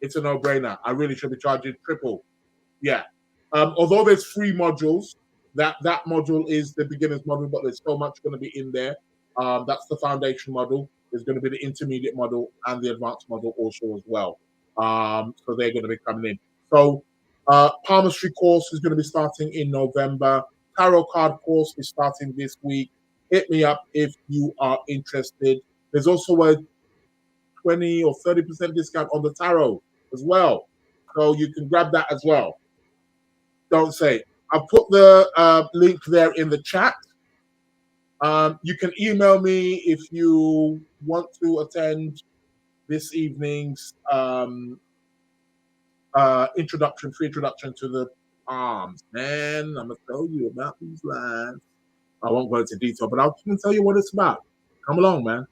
It's a no-brainer. I really should be charging triple. Yeah. Although there's 3 modules, that module is the beginner's module, but there's so much going to be in there. That's the foundation module. There's going to be the intermediate module and the advanced module also as well. So they're going to be coming in. So palmistry course is going to be starting in November. Tarot card course is starting this week. Hit me up if you are interested. There's also a 20 or 30% discount on the tarot as well. So you can grab that as well. Don't say. I'll put the link there in the chat. You can email me if you want to attend this evening's free introduction to the palms. Man, I'm going to tell you about these lines. I won't go into detail, but I'll tell you what it's about. Come along, man.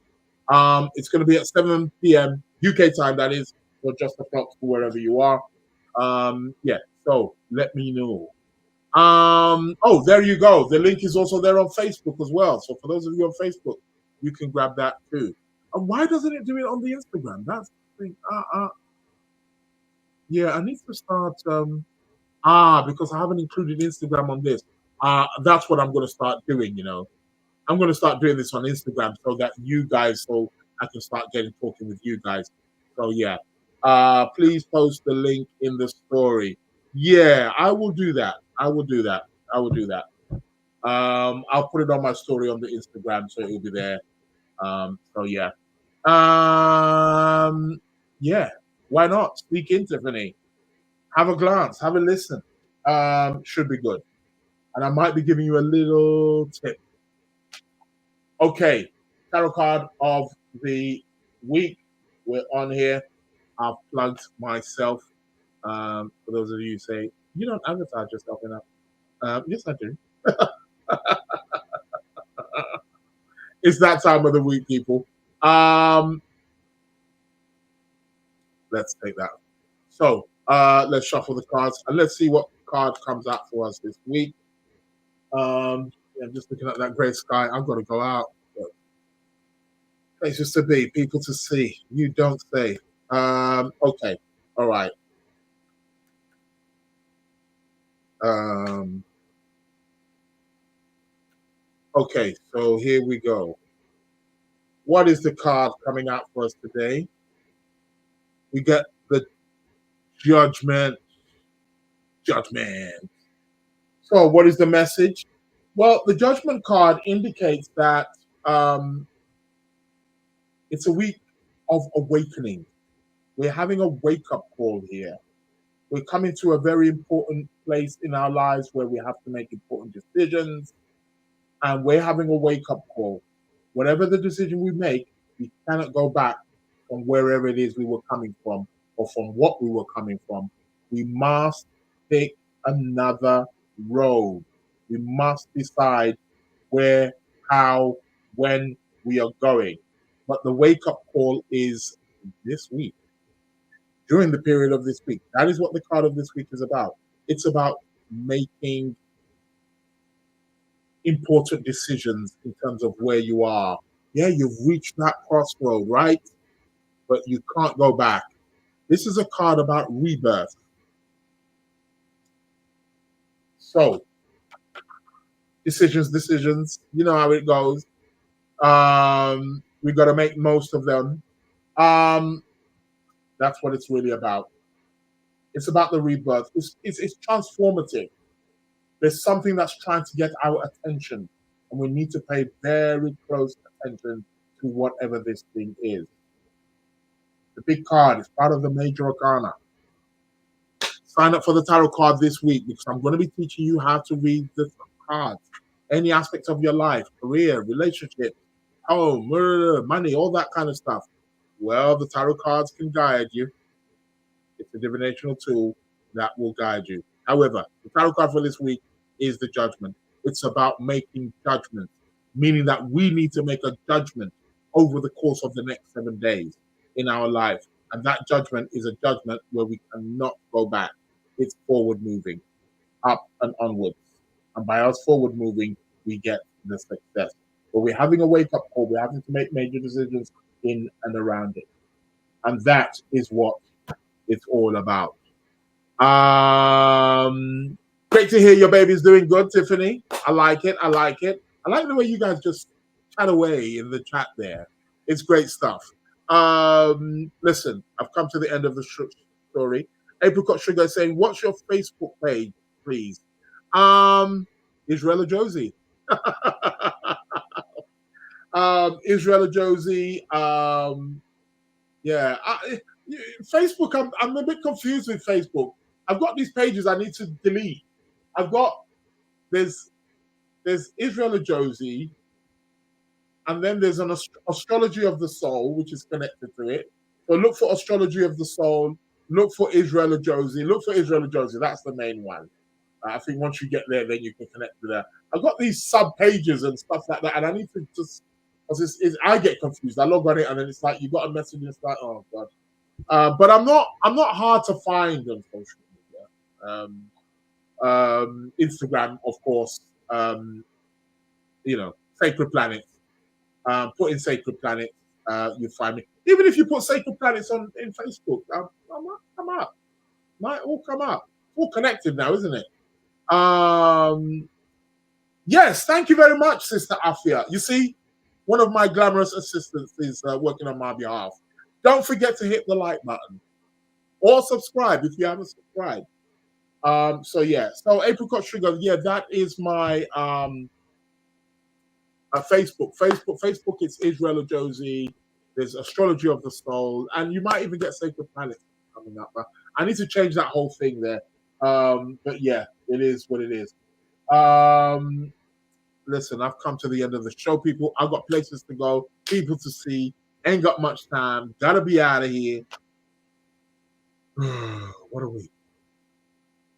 It's going to be at 7 p.m. UK time, that is, or just approx to wherever you are. Yeah, so let me know. Oh, there you go. The link is also there on Facebook as well. So for those of you on Facebook, you can grab that too. Why doesn't it do it on the Instagram? That's the thing. Yeah, I need to start. Because I haven't included Instagram on this. That's what I'm going to start doing. I'm going to start doing this on Instagram so that so I can start talking with you guys. So yeah, please post the link in the story. Yeah, I will do that. I'll put it on my story on the Instagram so it will be there. So yeah. Yeah, why not? Speak in, Tiffany. Have a glance, have a listen. Should be good. And I might be giving you a little tip. Okay, tarot card of the week. We're on here. I've plugged myself. For those of you who say, you don't advertise yourself enough. Yes, I do. It's that time of the week, people. Let's take that. So let's shuffle the cards and let's see what card comes out for us this week. I'm just looking at that grey sky. I've got to go out. Places to be, people to see. You don't say. Okay. All right. Okay, so here we go. What is the card coming out for us today? We get the Judgment. So what is the message? Well, the Judgment card indicates that it's a week of awakening. We're having a wake-up call here. We're coming to a very important place in our lives where we have to make important decisions, and we're having a wake-up call. Whatever the decision we make, we cannot go back from wherever it is we were coming from or from what we were coming from. We must take another road. We must decide where, how, when we are going. But the wake-up call is this week, during the period of this week. That is what the card of this week is about. It's about making important decisions in terms of where you are. Yeah, you've reached that crossroad, right? But you can't go back. This is a card about rebirth. So, decisions. You know how it goes. We got to make most of them. That's what it's really about. It's about the rebirth. It's transformative. There's something that's trying to get our attention, and we need to pay very close attention to whatever this thing is. The big card is part of the major arcana. Sign up for the tarot card this week because I'm going to be teaching you how to read the cards. Any aspects of your life, career, relationship, home, money, all that kind of stuff. Well, the tarot cards can guide you. It's a divinational tool that will guide you. However, the tarot card for this week is the Judgment. It's about making judgments, meaning that we need to make a judgment over the course of the next 7 days in our life. And that judgment is a judgment where we cannot go back. It's forward moving, up and onwards. And by us forward moving, we get the success. But we're having a wake up call. We're having to make major decisions in and around it. And that is what it's all about. Great to hear your baby's doing good, Tiffany. I like it. I like it. I like the way you guys just chat away in the chat there. It's great stuff. Listen, I've come to the end of the story. Apricot Sugar is saying, what's your Facebook page, please? Israel Josie. Israel Josie. Facebook, I'm a bit confused with Facebook. I've got these pages I need to delete. There's Israel Josie, and then there's an Astrology of the Soul, which is connected to it. So look for Astrology of the Soul, look for Israel Josie, that's the main one. I think once you get there, then you can connect to that. I've got these sub pages and stuff like that, and I need to just, I get confused. I log on it, and then it's like you got a message, and it's like, oh god. But I'm not hard to find on social media. Instagram, of course. Sacred Planets. Put in Sacred Planets, you'll find me. Even if you put Sacred Planets in Facebook, I might come up. Might all come up. All connected now, isn't it? Yes, thank you very much, Sister Afia. You see, one of my glamorous assistants is working on my behalf. Don't forget to hit the like button or subscribe if you haven't subscribed. So Apricot Sugar, that is my Facebook. Facebook, it's Israel Josie. There's Astrology of the Soul, and you might even get Sacred Planets coming up. But I need to change that whole thing there. But yeah, it is what it is. Listen, I've come to the end of the show, people. I've got places to go, people to see. Ain't got much time. Gotta be out of here. What a week.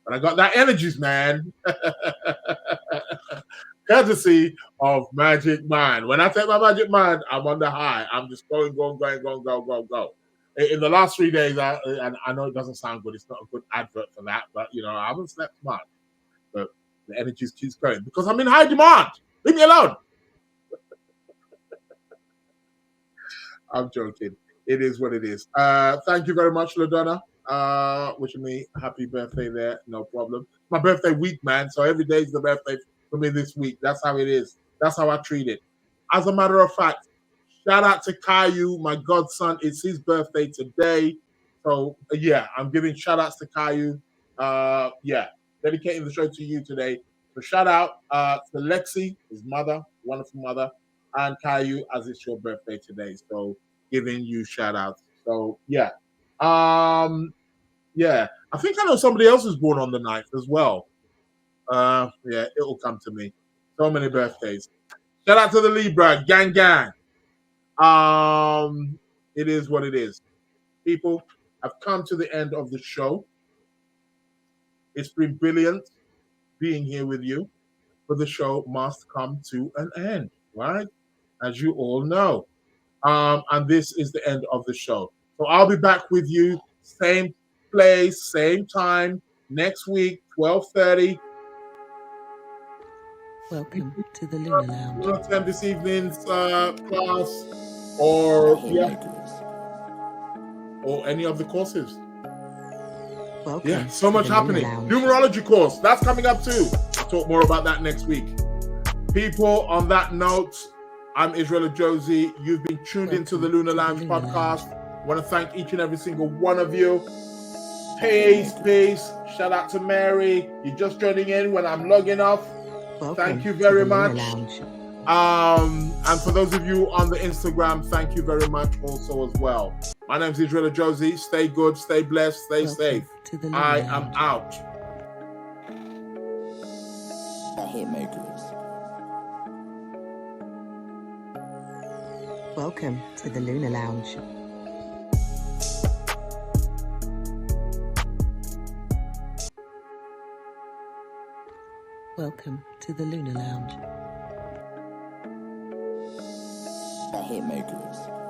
But I got that energies, man. Courtesy of Magic Mind. When I take my Magic Mind, I'm on the high. I'm just going. In the last 3 days, and I know it doesn't sound good. It's not a good advert for that, but I haven't slept much. But the energies keeps going because I'm in high demand. Leave me alone. I'm joking. It is what it is. Thank you very much, LaDonna. Wishing me happy birthday there. No problem. My birthday week, man. So every day is the birthday for me this week. That's how it is. That's how I treat it. As a matter of fact, shout out to Caillou, my godson. It's his birthday today. So, I'm giving shout outs to Caillou. Dedicating the show to you today. So shout out to Lexi, his mother, wonderful mother, and Caillou, as it's your birthday today. So giving you shout outs. So I think I know somebody else who's born on the 9th as well. It'll come to me. So many birthdays. Shout out to the Libra, gang. It is what it is. People, I've come to the end of the show. It's been brilliant being here with you, but the show must come to an end, right? As you all know. And this is the end of the show. So I'll be back with you, same place, same time, next week, 12:30. Welcome to the Lunar Lounge. We'll attend this evening's class or any of the courses. Welcome so much happening. Numerology course, that's coming up too. I'll talk more about that next week. People, on that note, I'm Israel Josie. You've been tuned into the Lunar Lounge Podcast. I want to thank each and every single one of you. Peace. Shout out to Mary. You're just joining in when I'm logging off. Thank you very much. And for those of you on the Instagram, thank you very much also as well. My name's Israel Josie. Stay good, stay blessed, stay Welcome safe. to the Lunar I Lounge. am out. The Hitmakers. Welcome to the Lunar Lounge. Welcome to the Lunar Lounge. The Hitmakers.